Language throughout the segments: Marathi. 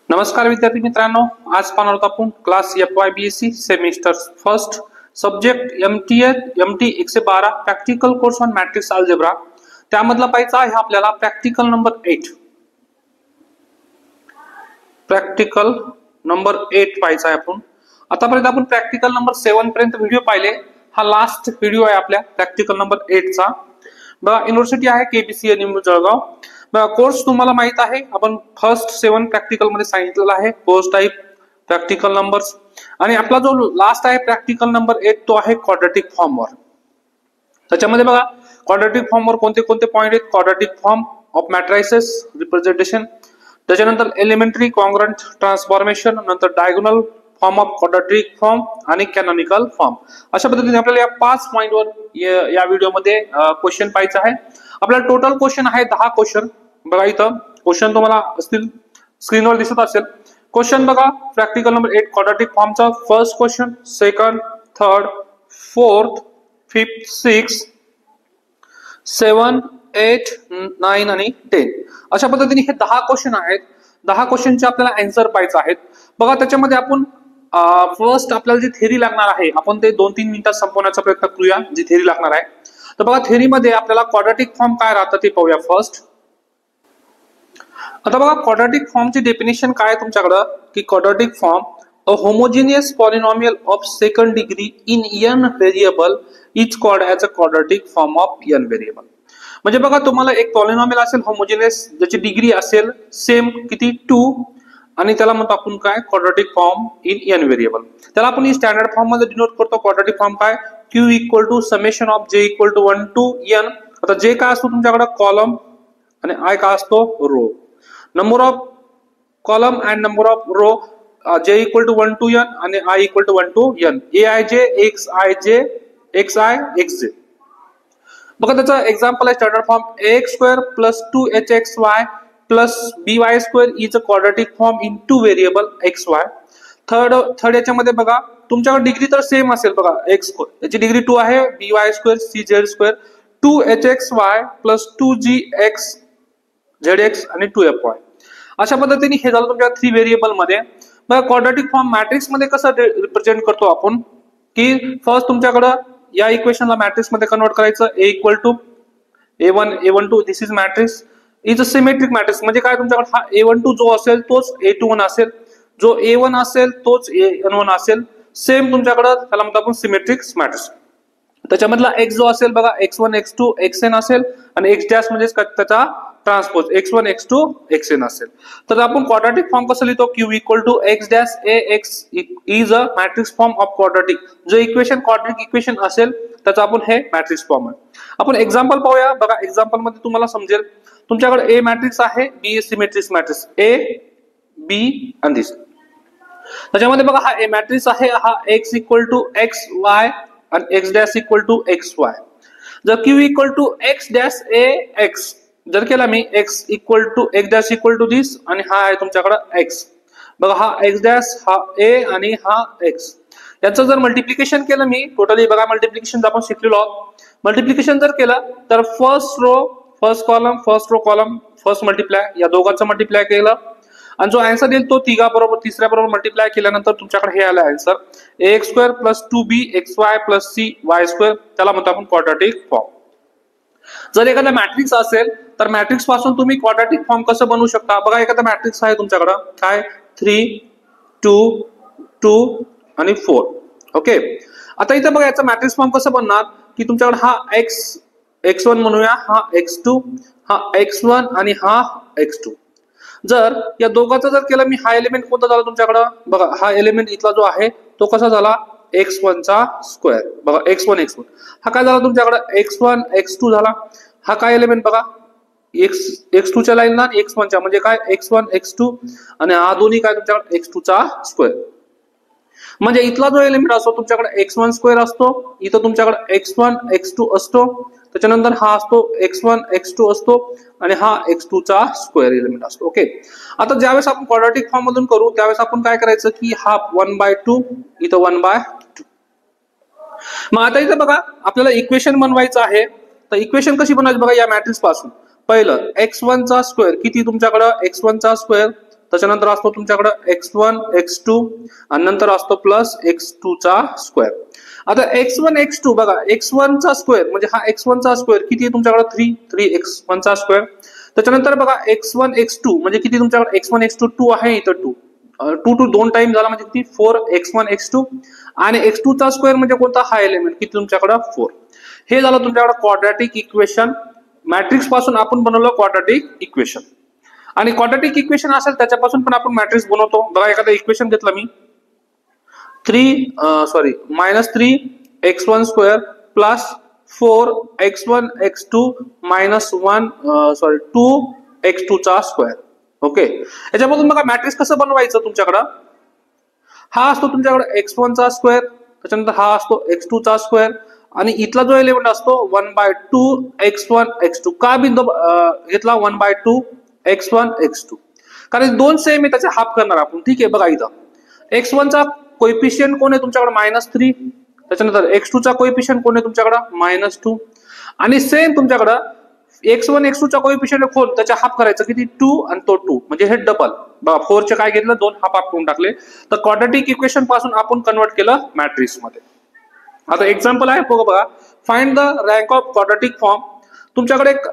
नमस्कार विद्यार्थी मित्रांनो, आज पाहणार आहोत आपण class FYBSc semester first subject MT 112 practical course on matrix algebra. त्यामधला पाहायचा आहे आपल्याला प्रॅक्टिकल नंबर 8। प्रॅक्टिकल नंबर 8 पाहायचा आहे आपण। आतापर्यंत आपण प्रॅक्टिकल नंबर 7 पर्यंत व्हिडिओ पाहिले। हा लास्ट व्हिडिओ आहे आपल्या प्रॅक्टिकल नंबर 8 चा। बघा, युनिव्हर्सिटी आहे KPC निमू जळगाव। कोर्स तुम्हाला माहित आहे, आपण फर्स्ट 7 प्रॅक्टिकल मध्ये सांगितलेला आहे कोर्स टाइप, प्रॅक्टिकल नंबर्स। आणि आपला जो लास्ट आहे प्रॅक्टिकल नंबर 8 तो आहे क्वाड्रॅटिक फॉर्म वर। त्याच्यामध्ये बघा, क्वाड्रॅटिक फॉर्म वर कोणते कोणते पॉइंट आहेत? Quadratic form of matrices representation, त्याच्यानंतर एलिमेंटरी कॉन्ग्रुएंट ट्रान्सफॉर्मेशन, नंतर diagonal form of quadratic form आणि कॅनोनिकल फॉर्म। अशा पद्धतीने आपल्याला या 5 पॉइंट वर या व्हिडिओ मध्ये क्वेश्चन पाहायचा आहे। आपल्याला टोटल क्वेश्चन आहे 10 क्वेश्चन। बघा, इथं क्वेश्चन तुम्हाला असतील, स्क्रीनवर दिसत असेल। क्वेश्चन बघा, प्रॅक्टिकल नंबर 8 क्वाड्रॅटिक फॉर्मचा first question, second, third, fourth, fifth, 6, 7, 8, 9 आणि 10 अशा पद्धतीने हे 10 क्वेश्चन आहेत। 10 क्वेश्चनचे आपल्याला आन्सर पाहायचे आहेत। बघा, त्याच्यामध्ये आपण फर्स्ट आपल्याला जी थेरी लागणार आहे, आपण ते 2-3 मिनिटात संपवण्याचा प्रयत्न करूया, जी थेरी लागणार आहे। तर बघा, थेरी मध्ये आपल्याला क्वाड्रॅटिक फॉर्म काय राहतं ते पाहूया फर्स्ट। आता बघा, क्वाड्रॅटिक फॉर्मची डेफिनेशन काय आहे तुमच्याकडे की quadratic form a homogeneous polynomial of second degree in n variable is called as a quadratic form of n variable. म्हणजे बघा, तुम्हाला एक पॉलिनॉमियल असेल होमोजेनियस, ज्याची डिग्री असेल सेम किती 2, आणि त्याला म्हणतो आपण काय? Quadratic form in n variable. त्याला आपण स्टँडर्ड फॉर्म मध्ये डिनोट करतो। क्वाड्रॅटिक फॉर्म काय? Q = summation of j = 1 to n। आता j काय असतो तुमच्याकडे? कॉलम, आणि I काय असतो? Row. Number of column and number of row, j = 1 to n आणि I = 1 to n। aij xij xi xj। बघा, त्याचा एक्झाम्पल आहे standard form ax² + 2hxy + by² is a quadratic form in 2 variable xy। Third याच्यामध्ये बघा, तुमच्याकडे डिग्री तर सेम असेल। बघा, x याची डिग्री 2 आहे, by² cz² 2hxy + 2gx zx आणि 2fy। अशा पद्धतीने हे झालं तुमच्या 3 व्हेरिएबल मध्ये। बघा, क्वाड्रॅटिक फॉर्म मॅट्रिक्स मध्ये कसं रिप्रेझेंट करतो आपण की फर्स्ट तुमच्याकडे या इक्वेशनला मॅट्रिक्स मध्ये कन्वर्ट करायचं। a = a1 a12 this is matrix is a symmetric matrix. म्हणजे काय? तुमच्याकडे हा a12 जो असेल तोच a21 असेल, जो a1 असेल तोच a1 असेल। सेम तुमच्याकडे त्याला म्हणतो आपण सिमेट्रिक मॅट्रिक्स। त्याच्यामधला x जो असेल बघा, x1 x2 xn असेल, आणि x डॅश म्हणजे त्याचा ट्रान्सपोज x1 x2 xn असेल। तर आपण क्वाड्रॅटिक फॉर्म कसं लिहितो? Q = x' ax is a matrix form of quadratic. जो इक्वेशन क्वाड्रॅटिक इक्वेशन असेल त्याचा आपण हे मॅट्रिक्स फॉर्म आहे। आपण एक्झाम्पल पाहूया। बघा, एक्झाम्पल मध्ये तुम्हाला समजेल, तुमच्याकडे A मॅट्रिक्स आहे, B symmetric matrix A B आणि दिस। त्याच्यामध्ये बघा, हा A मॅट्रिक्स आहे, हा x = xy आणि x' = xy। जर Q = x' ax जर केला मी, x = दिस, आणि हा आहे तुमच्याकडे x। बघा, हा x', हा a आणि हा x, याचं जर मल्टिप्लिकेशन केलं मी टोटली, बघा मल्टिप्लिकेशन आपण शिकलेलो आहोत। मल्टिप्लिकेशन जर केलं तर first row first column first multiply, या दोघांचं मल्टिप्लाय केलं, आणि जो आन्सर येईल तो तिसऱ्या बरोबर मल्टिप्लाय केल्यानंतर तुमच्याकडे हे आलं आन्सर ax² + 2bxy + cy²। त्याला म्हणतो आपण क्वाड्रॅटिक फॉर्म। जर एखादा मॅट्रिक्स असेल तर मॅट्रिक्स पासून तुम्ही क्वाड्रॅटिक फॉर्म कसं बनवू शकता? बघा, एखादा मॅट्रिक्स आहे तुमच्याकडे काय 3 2 2 आणि 4। ओके, आता इथे बघा, याचा मॅट्रिक्स फॉर्म कसं बनणार की तुमच्याकडे हा x1 म्हणूया, हा x2, हा x1 आणि हा x2। जर या दोघांचं जर केलं मी, हा एलिमेंट कोणता झाला तुमच्याकडे? बघा, हा एलिमेंट इथला जो आहे तो कसा झाला? x1 चा स्क्वेअर। बघा, x1 हा काय झाला तुमच्याकडे? x1 x2 झाला। हा काय एलिमेंट बघा, x2 च्या लाईनला x1 च्या, म्हणजे काय x1 x2, आणि हा दोन्ही काय तुमच्याकडे x2 चा स्क्वेअर। म्हणजे इथला जो एलिमेंट असतो तुमच्याकडे x1 स्क्वेअर असतो, इथं तुमच्याकडे x1 x2 असतो, त्याच्यानंतर हा असतो x1 x2 असतो, आणि हा x2 चा स्क्वेअर एलिमेंट असतो। ओके, आता ज्यावेळेस आपण क्वाड्रॅटिक फॉर्म मधून करू त्यावेळेस आपण काय करायचं की हा 1/2 इथं 1/2। मग आता इथं बघा, आपल्याला इक्वेशन बनवायचं आहे। तर इक्वेशन कशी बनवायची? बघा, या मॅट्रिक्स पासून पहिलं x1 चा स्क्वेअर किती तुमच्याकडे? x1 चा स्क्वेअर त्याच्यानंतर असतो तुमच्याकडे x1 x2 आणि नंतर असतो प्लस x2 चा स्क्वेअर. आता x1 x2 बघा, x1 चा स्क्वेअर म्हणजे हा x1 चा स्क्वेअर किती आहे तुमच्याकडे 3x1 चा स्क्वेअर. त्याच्यानंतर बघा x1 x2 म्हणजे किती तुमच्याकडे x1 x2 2 आहे इथं 2 2 2 टाइम झाला म्हणजे किती 4x1 x2 आणि x2 चा स्क्वेअर म्हणजे कोणता हा एलिमेंट किती तुमच्याकडे 4. हे झालं तुमच्याकडे क्वाड्रॅटिक इक्वेशन. मॅट्रिक्स पासून आपण बनवलं क्वाड्रॅटिक इक्वेशन आणि क्वाड्रॅटिक इक्वेशन असेल त्याच्यापासून पण आपण मॅट्रिक्स बनवतो. बघा एखादा इक्वेशन घेतलं मी -3x1 square plus 4x1 x2 2x2 चा स्क्वेअर. ओके, याच्यापासून बघा मॅट्रिक्स कसं बनवायचं तुमच्याकडं. हा असतो तुमच्याकडे x1 चा स्क्वेअर, त्याच्यानंतर हा असतो x2 चा स्क्वेअर आणि इथला जो एलिमेंट असतो 1/2 x1 x2. का बिंदू घेतला 1/2 x1 x2 कारण दोन सेम आहे त्याचे हाफ करणार आपण. ठीक आहे, बघा इथं x1 चा कोएफिशियंट कोण आहे तुमच्याकडे -3, त्याच्यानंतर x2 चा कोएफिशियंट कोण आहे तुमच्याकडे -2 आणि सेम तुमच्याकडे x1 x2 चा कोएफिशियंट कोण त्याच्या हाफ करायचं किती 2 आणि तो 2 म्हणजे हे डबल. बघा 4 चे काय घेतलं 2 हाफ करून टाकले. तर क्वाड्रॅटिक इक्वेशन पासून आपण कन्वर्ट केलं मॅट्रिक्स मध्ये. आता एक्झाम्पल आहे बघा, find the rank of quadratic form. तुमच्याकडे एक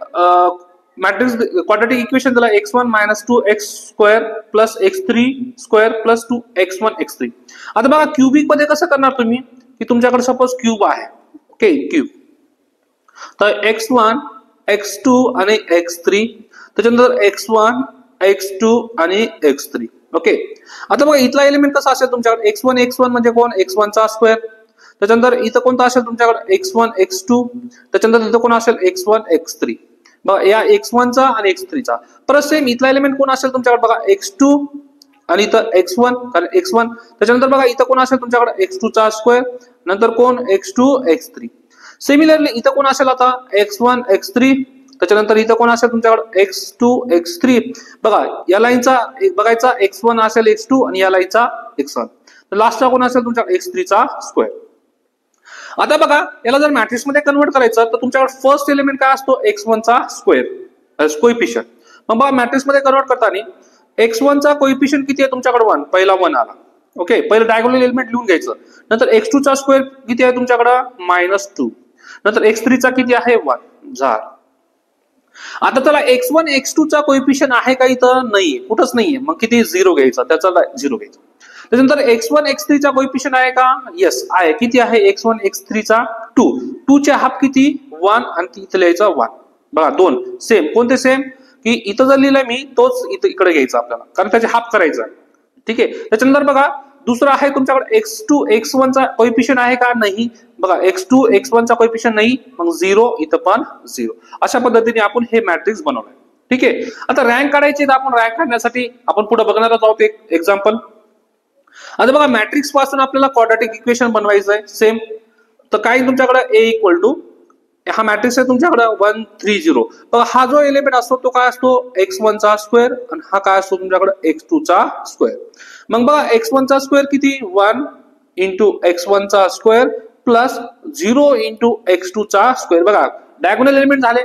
मॅट्रिक्स क्वाड्रॅटिक इक्वेशन दिला x1 -2x square plus x3 square plus 2x1 x3. आता बघा क्यूबिक मध्ये कसं करणार तुम्ही की तुमच्याकडे सपोज क्यूब आहे. ओके, क्यूब तर x1 x2 आणि x3 त्याच्यानंतर x1 x2 आणि x3. ओके, आता बघा इथला एलिमेंट कसा असेल तुमच्याकडे x1 म्हणजे कोण x1 चा स्क्वेअर, त्याच्यानंतर इथं कोणता असेल तुमच्याकडे x1 x2 त्याच्यानंतर इथं कोण असेल x1 x3. बघा या x1 चा आणि x3 चा परत सेम इथला एलिमेंट कोण असेल तुमच्याकडे बघा x2 आणि इथं x1 कारण x1 त्याच्यानंतर बघा इथं कोण असेल तुमच्याकडे x2 चा स्क्वेअर नंतर कोण x2 x3. सिमिलरली इथं कोण असेल आता x1 x3 त्याच्यानंतर इथं कोण असेल तुमच्याकडे x2 x3. बघा या लाईनचा बघायचा x1 असेल x2 आणि या लाईनचा x1 तर लास्टचा कोण असेल तुमच्याकडे x3 चा स्क्वेअर. आता बघा याला जर मॅट्रिक्स मध्ये कन्वर्ट करायचं तर तुमच्याकडे फर्स्ट एलिमेंट काय असतो x1 चा स्क्वेअर कोएफिशियंट. मग बघा मॅट्रिक्स मध्ये कन्वर्ट करताना x1 चा कोएफिशियंट किती आहे तुमच्याकडे 1 पहिला 1 आला. ओके, पहिलं डायगोनल एलिमेंट लिहून घ्यायचं. नंतर x2 चा स्क्वेअर किती आहे तुमच्याकडे -2 नंतर x3 चा किती आहे 1 झाला. आता त्याला x1 x2 चा कोएफिशियंट आहे का इथं नाहीये, कुठंच नाहीये. मग किती 0 घ्यायचा, त्याचा 0 घ्यायचा. त्यानंतर x1 x3 चा कोएफिशियंट आहे का, यस आहे. किती आहे x1 x3 चा 2 चे हाफ किती 1 आणि इथे लिहायचा 1. बघा दोन सेम कोणते सेम की इथं जर लिहिलंय मी तोच इथं इकडे घ्यायचा आपल्याला कारण त्याचे हाफ करायचा. ठीक आहे, त्याच्यानंतर बघा दुसरा आहे तुमच्याकडे x2 x1 चा कोएफिशियंट आहे का नाही. बघा x2 x1 चा कोएफिशियंट नाही मग 0 इथं पण 0. अशा पद्धतीने आपण हे मॅट्रिक्स बनवलंय. ठीक आहे, आता रँक काढायची तर आपण रँक काढण्यासाठी आपण पुढे बघणार आहोत एक एक्झाम्पल. आता बघा मॅट्रिक्स पासून आपल्याला क्वाड्रॅटिक इक्वेशन बनवायचं आहे सेम. तर काय तुमच्याकडे a इक्वल टू हा मॅट्रिक्स आहे तुमच्याकडे 1 3 0. बघा हा जो एलिमेंट असतो तो काय असतो x1 चा स्क्वेअर आणि हा काय असतो तुमच्याकडे x2 चा स्क्वेअर. मग बघा x1 चा स्क्वेअर किती 1 इंटू x1 चा स्क्वेअर प्लस 0 इंटू x2 चा स्क्वेअर. बघा डायगोनल एलिमेंट झाले.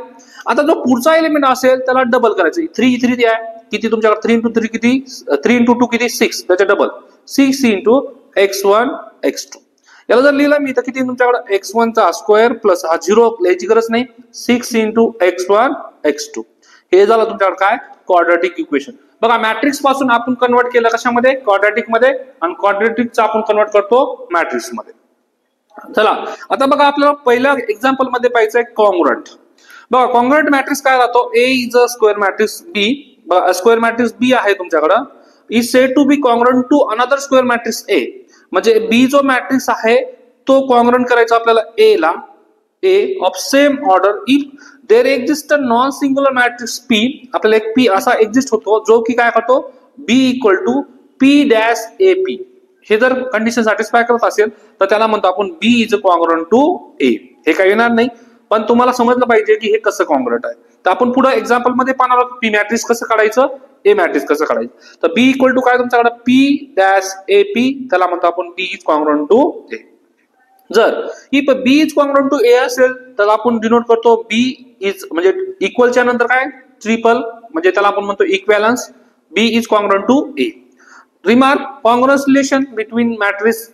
आता जो पुढचा एलिमेंट असेल त्याला डबल करायचं. 3 3 आहे किती तुमच्याकडे 3 इंटू 3 किती 3 इंटू 2 किती 6 त्याचे डबल 6 इंटू x1 x2. याला जर लिहिलं मी तर किती तुमच्याकडे x1 चा स्क्वेअर प्लस हा 0 लिहायची गरज नाही 6 इंटू x1 x2. हे झालं तुमच्याकडे काय क्वाड्रॅटिक इक्वेशन. बघा मॅट्रिक्स पासून आपण कन्वर्ट केलं कशामध्ये क्वाड्रॅटिक मध्ये आणि क्वाड्रॅटिकचा आपण कन्वर्ट करतो मॅट्रिक्स मध्ये. चला आता बघा आपल्याला पहिल्या एक्झाम्पल मध्ये पाहिजे कॉन्ग्रुएंट. बघा कॉन्ग्रुएंट मॅट्रिक्स काय राहतो A is a square matrix B. Square matrix B आहे तुमच्याकडे is said to be congruent to another square matrix A. म्हणजे B जो मॅट्रिक्स आहे तो कॉन्ग्रुएंट करायचा आपल्याला A ला A of same order if there exist a non singular matrix P. आपल्याला एक P असा एक्झिस्ट होतो जो की काय करतो B equal to P dash AP. हे जर कंडिशन सॅटिस्फाय करत असेल तर त्याला म्हणतो आपण B is congruent to A. हे काही येणार नाही पण तुम्हाला समजलं पाहिजे की हे कसं कॉन्ग्रुएंट आहे. तर आपण पुढे एक्झाम्पल मध्ये पाहणार आहोत P मॅट्रिक्स कसं काढायचं A मॅट्रिक्स कसं काढायचं. तर B इक्वल टू काय तुमच्याकडे P डॅश AP त्याला म्हणतो आपण B is congruent to A. जर if B is congruent to A असेल तर आपण डिनोट करतो B इज म्हणजे इक्वलच्या नंतर काय ट्रिपल म्हणजे त्याला आपण म्हणतो equivalence B is congruent to A. Remark, congruence relation between matrix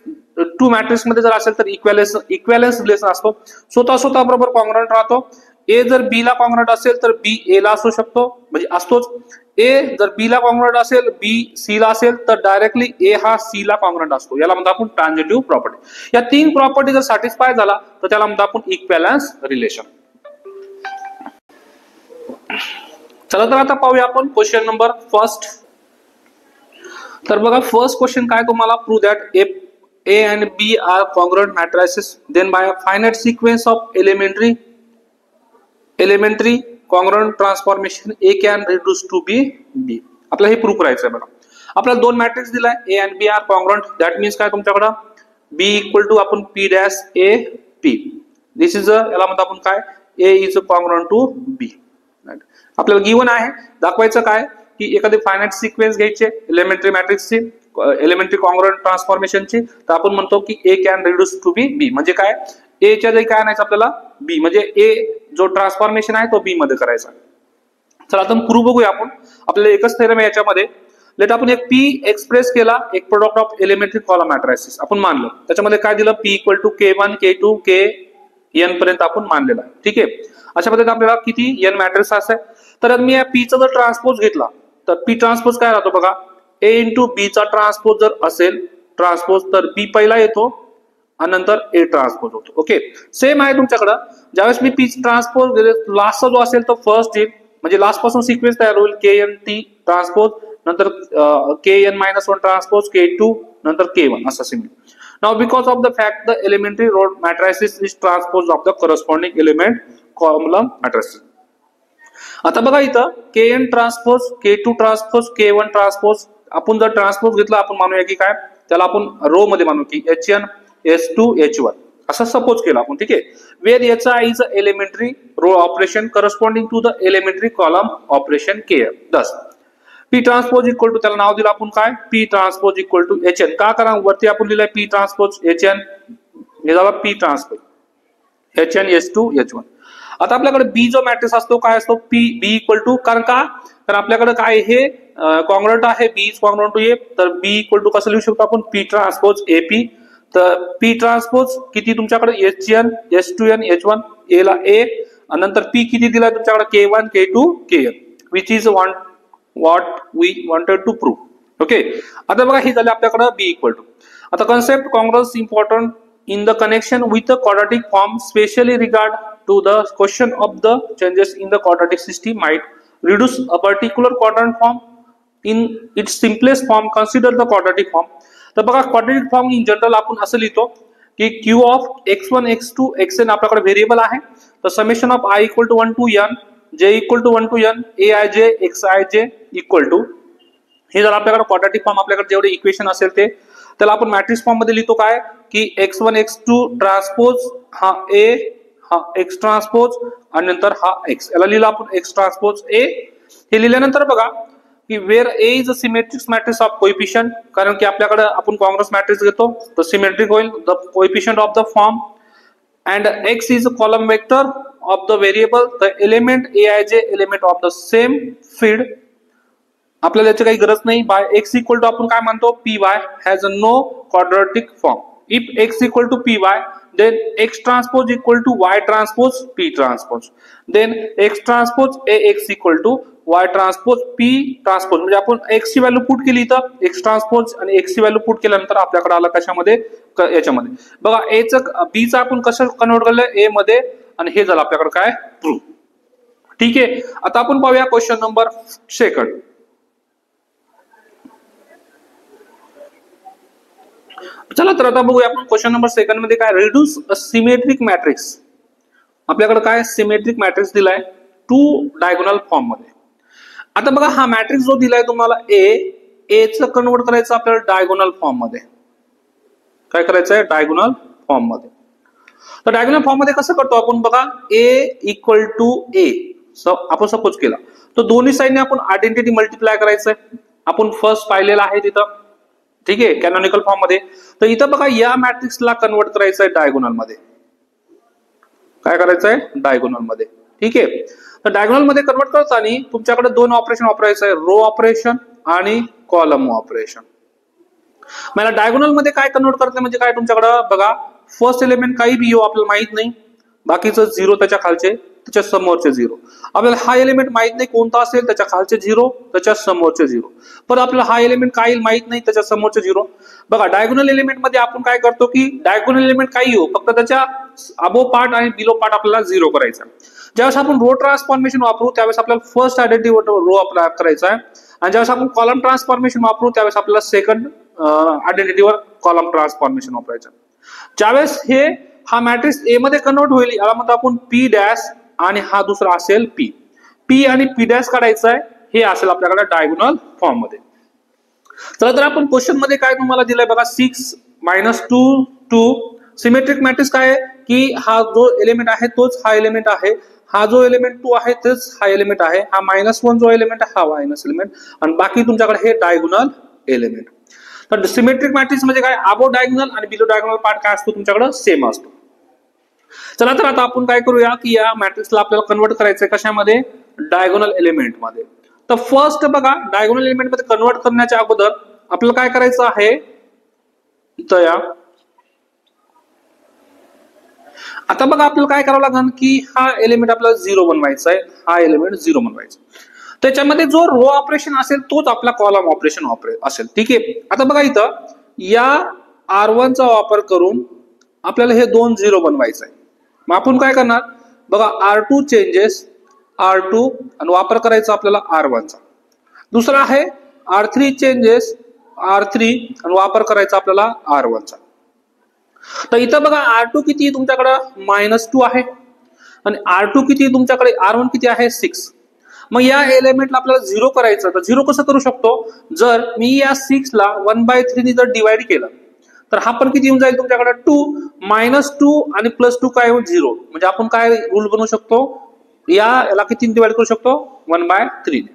to matrix मध्ये जर असेल तर इक्वॅलन्स रिलेशन असतो, स्वतः बरोबर कॉन्ग्रंट राहतो. ए जर बी ला कॉन्ग्रंट असेल तर बी ए ला असू शकतो, म्हणजे असतोच. ए जर बी ला कॉन्ग्रंट असेल, बी सी ला असेल तर डायरेक्टली ए हा सी ला कॉन्ग्रंट असतो. याला म्हणतो आपण ट्रान्झिटिव्ह प्रॉपर्टी. या तीन प्रॉपर्टी जर सॅटिस्फाय झाला तर त्याला म्हणतो आपण इक्वॅलन्स रिलेशन. चला तर आता पाहूया आपण क्वेश्चन नंबर फर्स्ट. तर बघा फर्स्ट क्वेश्चन काय तुम्हाला, prove that if A and B are congruent matrices, then by a finite sequence of elementary congruent transformation A can reduce to B. आपल्याला हे प्रूव्ह करायचं आहे. बघा आपल्याला दोन मॅट्रिक्स दिलाय, A and B are congruent. That means काय तुमच्याकडे B इक्वल टू आपण P dash A P. This is याला म्हणतो आपण काय, A is congruent to B. आपल्याला गिवन आहे, दाखवायचं काय की एखादी फायनाइट सिक्वेन्स घ्यायची एलिमेंटरी मॅट्रिक्सची, एलिमेंटरी कॉन्ग्रुएंट ट्रान्सफॉर्मेशनची, तर आपण म्हणतो की A can reduce to be बी. म्हणजे काय, ए च्या जागी काय आणायचं आपल्याला बी, म्हणजे ए जो ट्रान्सफॉर्मेशन आहे तो बी मध्ये करायचा. चला आता प्रूव्ह बघूया आपण. आपल्याला एकच थेरम आहे याच्यामध्ये. लेट आपण एक पी एक्सप्रेस केला, एक product of elementary column matrices आपण मानलं. त्याच्यामध्ये काय दिलं, P equal to K1 K2 K n पर्यंत आपण मानलेला आहे. ठीक आहे, अशा पद्धतीने आपल्याला किती n मॅट्रिक्स असेल. तर मी या पी चा जर ट्रान्सपोज घेतला तर पी ट्रान्सपोज काय राहतो बघा, ए इंटू बी चा ट्रान्सपोज जर असेल ट्रान्सपोज तर बी पहिला येतो आणि नंतर ए ट्रान्सपोज होतो. ओके, सेम आहे तुमच्याकडं. ज्यावेळेस मी पी ट्रान्सपोज दिले, लास्टचा जो असेल तो फर्स्ट येईल, म्हणजे लास्ट पासून सिक्वेन्स तयार होईल. KNT ट्रान्सपोज, नंतर KN-1 ट्रान्सपोज, K2, नंतर K1 असं similar. Now because of the fact the elementary road matrices is transpose of the corresponding element column matrices. आता बघा इथं Kn transpose, K2 transpose, K1 transpose. आपण जर ट्रान्सपोज घेतला, आपण मानूया की काय, त्याला आपण रो मध्ये मानू की Hn S2 H1 असं सपोज केला आपण. ठीक आहे, where Hi is elementary row operation corresponding to the elementary column operation Kn. Thus P transpose equal to, त्याला नाव दिलं आपण काय, P transpose equal to Hn. का, कारण वरती आपण लिहिलंय P ट्रान्सपोज Hn, हे झाला P transpose Hn S2 H1. आता आपल्याकडे बी जो मॅट्रिक्स असतो काय असतो, पी बी इक्वल टू, कारण का, तर आपल्याकडे काय हे कॉन्ग्रुएंट आहे, बी इज कॉन्ग्रुएंट टू ए, तर बी इक्वल टू कसं लिहू शकतो आपण, पी ट्रान्सपोज AP. तर पी ट्रान्सपोज किती तुमच्याकडे Hn S2n H1, ए ला ए, आणि नंतर पी किती दिला तुमच्याकडे K1 K2 Kn, which is what we wanted to prove. Okay, आता बघा हे झाले आपल्याकडे बी इक्वल टू. आता concept congruence important in the connection with the quadratic form, specially regard to the question of the changes in the quadratic system might reduce a particular quadrant form in its simplest form. Consider the quadratic form. तर बघा quadratic form in general आपण असं लिहितो की Q of x1 x2 xn आपल्याकडे व्हेरिएबल आहे, तर summation of I equal to 1 to n, j equal to 1 to n, aij xij equal to, हे जर आपल्याकडे क्वाड्रॅटिक फॉर्म आपल्याकडे जेवढे इक्वेशन असेल ते, त्याला आपण मॅट्रिक्स फॉर्म मध्ये लिहितो काय की x1 x2 ट्रान्सपोज हा A, हा x ट्रान्सपोज आणि नंतर हा x, याला लिहिला आपण x ट्रान्सपोज A. हे लिहिल्यानंतर बघा की where A is a symmetric matrix of coefficient, कारण की आपल्याकडे आपण कॉन्ग्रुएंट मॅट्रिक्स घेतो तर सिमेट्रिक होईल the coefficient of the form, and x is a column vector of the variable, the element aij element of the same field. आपल्याला याची काही गरज नाही. बाय x इक्वल टू आपण काय म्हणतो, py has a no quadratic form. If x equal to py, then x transpose equal to y transpose p transpose. Then x transpose ax equal to y transpose p transpose. म्हणजे आपण x ची व्हॅल्यू पुट केली तर x ट्रान्सपोज आणि x ची व्हॅल्यू पुट केल्यानंतर आपल्याकडे आला कशामध्ये, याच्यामध्ये. बघा a चं b चं आपण कसं कन्वर्ट केलं a मध्ये, आणि हे झालं आपल्याकडे काय, ट्रू. ठीक आहे, आता आपण पाहूया क्वेश्चन नंबर सेकंड. चला तर आता बघूया आपण क्वेश्चन नंबर सेकंड मध्ये काय, रिड्यूस अ सिमेट्रिक मॅट्रिक्स. आपल्याकडे काय सिमेट्रिक मॅट्रिक्स दिलाय टू डायगोनल फॉर्म मध्ये. आता बघा हा मॅट्रिक्स जो दिलाय तुम्हाला ए चं कन्वर्ट करायचं आपल्याला डायगोनल फॉर्म मध्ये. काय करायचं आहे, डायगोनल फॉर्म मध्ये. तर डायगोनल फॉर्म मध्ये कसं करतो आपण बघा, ए इक्वल टू ए आपण सपोज केला, तर दोन्ही साईडने आपण आयडेंटिटी मल्टिप्लाय करायचंय. आपण फर्स्ट पाहिलेला आहे तिथं, ठीक आहे, कॅनॉनिकल फॉर्म मध्ये. तर इथं बघा या मॅट्रिक्सला कन्वर्ट करायचं आहे डायगोनल मध्ये. काय करायचं आहे, डायगोनल मध्ये. ठीक आहे, तर डायगोनल मध्ये कन्वर्ट करताना तुमच्याकडे दोन ऑपरेशन वापरायचं आहे, रो ऑपरेशन आणि कॉलम ऑपरेशन. मला डायगोनल मध्ये काय कन्वर्ट करते म्हणजे काय तुमच्याकडे बघा, फर्स्ट एलिमेंट काही बी येऊ आपल्याला माहित नाही, बाकीचं 0 त्याच्या खालचे त्याच्या समोरचे 0. आपल्याला हा एलिमेंट माहित नाही कोणता असेल, त्याच्या खालचे 0 त्याच्या समोरचे 0. पण आपल्याला हा एलिमेंट काय माहित नाही, त्याच्या समोरचे 0. बघा डायगोनल एलिमेंट मध्ये आपण काय करतो की डायगोनल एलिमेंट काही येऊ, फक्त त्याच्या अबो पार्ट आणि बिलो पार्ट आपल्याला 0 करायचा. ज्यावेळेस आपण रो ट्रान्सफॉर्मेशन वापरू त्यावेळेस आपल्याला फर्स्ट आयडेंटिटी रो अप्लाय करायचा आहे, आणि ज्यावेळेस आपण कॉलम ट्रान्सफॉर्मेशन वापरू त्यावेळेस आपल्याला सेकंड आयडेंटिटीवर कॉलम ट्रान्सफॉर्मेशन वापरायचं. ज्यावेळेस हा मॅट्रिक्स ए मध्ये कन्वर्ट होईल याला म्हणतो आपण पी डॅश, आणि हा दुसरा असेल पी. पी आणि पी डॅश काढायचं आहे, हे असेल आपल्याकडे डायगोनल फॉर्म मध्ये. चला तर आपण क्वेश्चन मध्ये काय तुम्हाला दिलंय बघा, 6 - 2 2. सिमेट्रिक मॅट्रिक्स काय आहे की हा जो एलिमेंट आहे तोच हा एलिमेंट आहे, हा जो एलिमेंट 2 आहे तेच हा एलिमेंट आहे, हा -1 जो एलिमेंट आहे हा मायनस एलिमेंट, आणि बाकी तुमच्याकडे हे डायगोनल एलिमेंट. तर सिमेट्रिक मॅट्रिक्स म्हणजे काय, अबो डायगोनल आणि बिलो डायगोनल पार्ट काय असतो तुमच्याकडे सेम असतो. चला तर आता आपण काय करूया की या मॅट्रिक्सला आपल्याला कन्वर्ट करायचंय कशामध्ये, डायगोनल एलिमेंट मध्ये. तर फर्स्ट बघा डायगोनल एलिमेंट मध्ये कन्वर्ट करण्याच्या अगोदर आपल्याला काय करायचं आहे, इथं या. आता बघा आपल्याला काय करावं लागेल की हा एलिमेंट आपल्याला 0 बनवायचा आहे, हा एलिमेंट 0 बनवायचा. त्याच्यामध्ये जो रो ऑपरेशन असेल तोच आपला कॉलम ऑपरेशन असेल, ठीक आहे. आता बघा इथं या R1 चा वापर करून आपल्याला हे 2 0 बनवायचं आहे. मग आपण काय करणार बघा, R2 चेंजेस R2 आणि वापर करायचा आपल्याला R1 चा. दुसरा आहे R3 चेंजेस R3 आणि वापर करायचा आपल्याला R1 चा. तर इथं बघा R2 किती तुमच्याकडे -2 आहे, आणि R2 किती तुमच्याकडे, R1 किती आहे 6. मग या एलिमेंटला आपल्याला 0 करायचं, तर 0 कसं करू शकतो, जर मी या 6 ला 1/3 ने जर डिवाइड केलं तर हा पण किती येऊन जाईल तुमच्याकडे 2 -2 आणि +2 काय होईल 0. म्हणजे आपण काय रूल बनवू शकतो, याला किती डिवाइड करू शकतो 1/3 ने.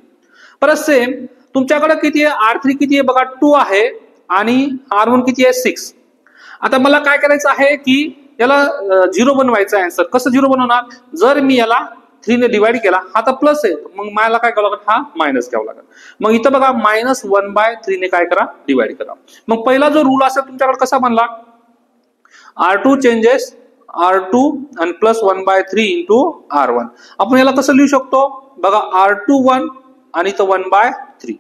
परत सेम तुमच्याकडे किती आहे, R3 किती आहे बघा 2 आहे, आणि R1 किती आहे 6. आता मला काय करायचं आहे की याला 0 बनवायचं आहे. आन्सर कसं 0 बनवणार, जर मी याला 3 ने डिवाइड केला, हा तर प्लस आहे, मग मला काय करावं लागेल, हा मायनस घ्यावं लागेल. मग इथं बघा -1/3 ने काय करा, डिवाइड करा. मग पहिला जो रूल असेल तुमच्याकडे कसा बनला, R2 चेंजेस R2 आणि +1/3 इंटू R1. आपण याला कसं लिहू शकतो बघा, R21 आणि इथं 1/3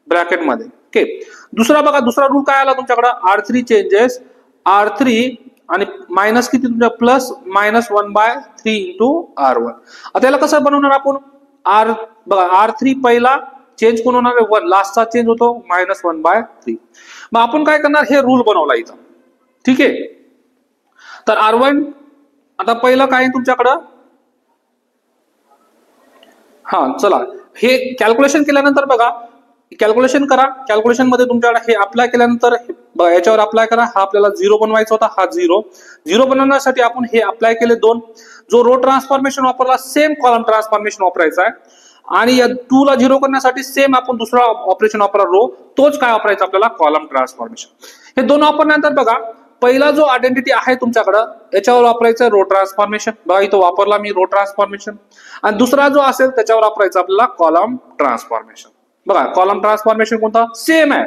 ब्रॅकेट मध्ये, ओके. दुसरा बघा, दुसरा रूल काय आला तुमच्याकडे, R3 चेंजेस R3 आणि मायनस किती तुमच्या +-1/3 इंटू R1. आता याला कसं बनवणार आपण, बघा R3 पहिला चेंज कोण होणार आहे 1, लास्टचा चेंज होतो -1/3. मग आपण काय करणार, हे रूल बनवला इथं, ठीक आहे. तर R1 आता पहिलं काय तुमच्याकडं, हा चला हे कॅल्क्युलेशन केल्यानंतर बघा, कॅल्क्युलेशन करा. कॅल्क्युलेशन मध्ये तुमच्याकडे हे अप्लाय केल्यानंतर याच्यावर अप्लाय करा, हा आपल्याला 0 बनवायचा होता, हा 0 बनवण्यासाठी आपण हे अप्लाय केले 2. जो रो ट्रान्सफॉर्मेशन वापरला सेम कॉलम ट्रान्सफॉर्मेशन वापरायचा आहे, आणि या 2 ला 0 करण्यासाठी सेम आपण दुसरा ऑपरेशन वापरा रो, तोच काय वापरायचा आपल्याला कॉलम ट्रान्सफॉर्मेशन. हे 2 वापरल्यानंतर बघा पहिला जो आयडेंटिटी आहे तुमच्याकडं याच्यावर वापरायचं रो ट्रान्सफॉर्मेशन, बघा इथं वापरला मी रो ट्रान्सफॉर्मेशन, आणि दुसरा जो असेल त्याच्यावर वापरायचा आपल्याला कॉलम ट्रान्सफॉर्मेशन. बघा कॉलम ट्रान्सफॉर्मेशन कोणता सेम आहे,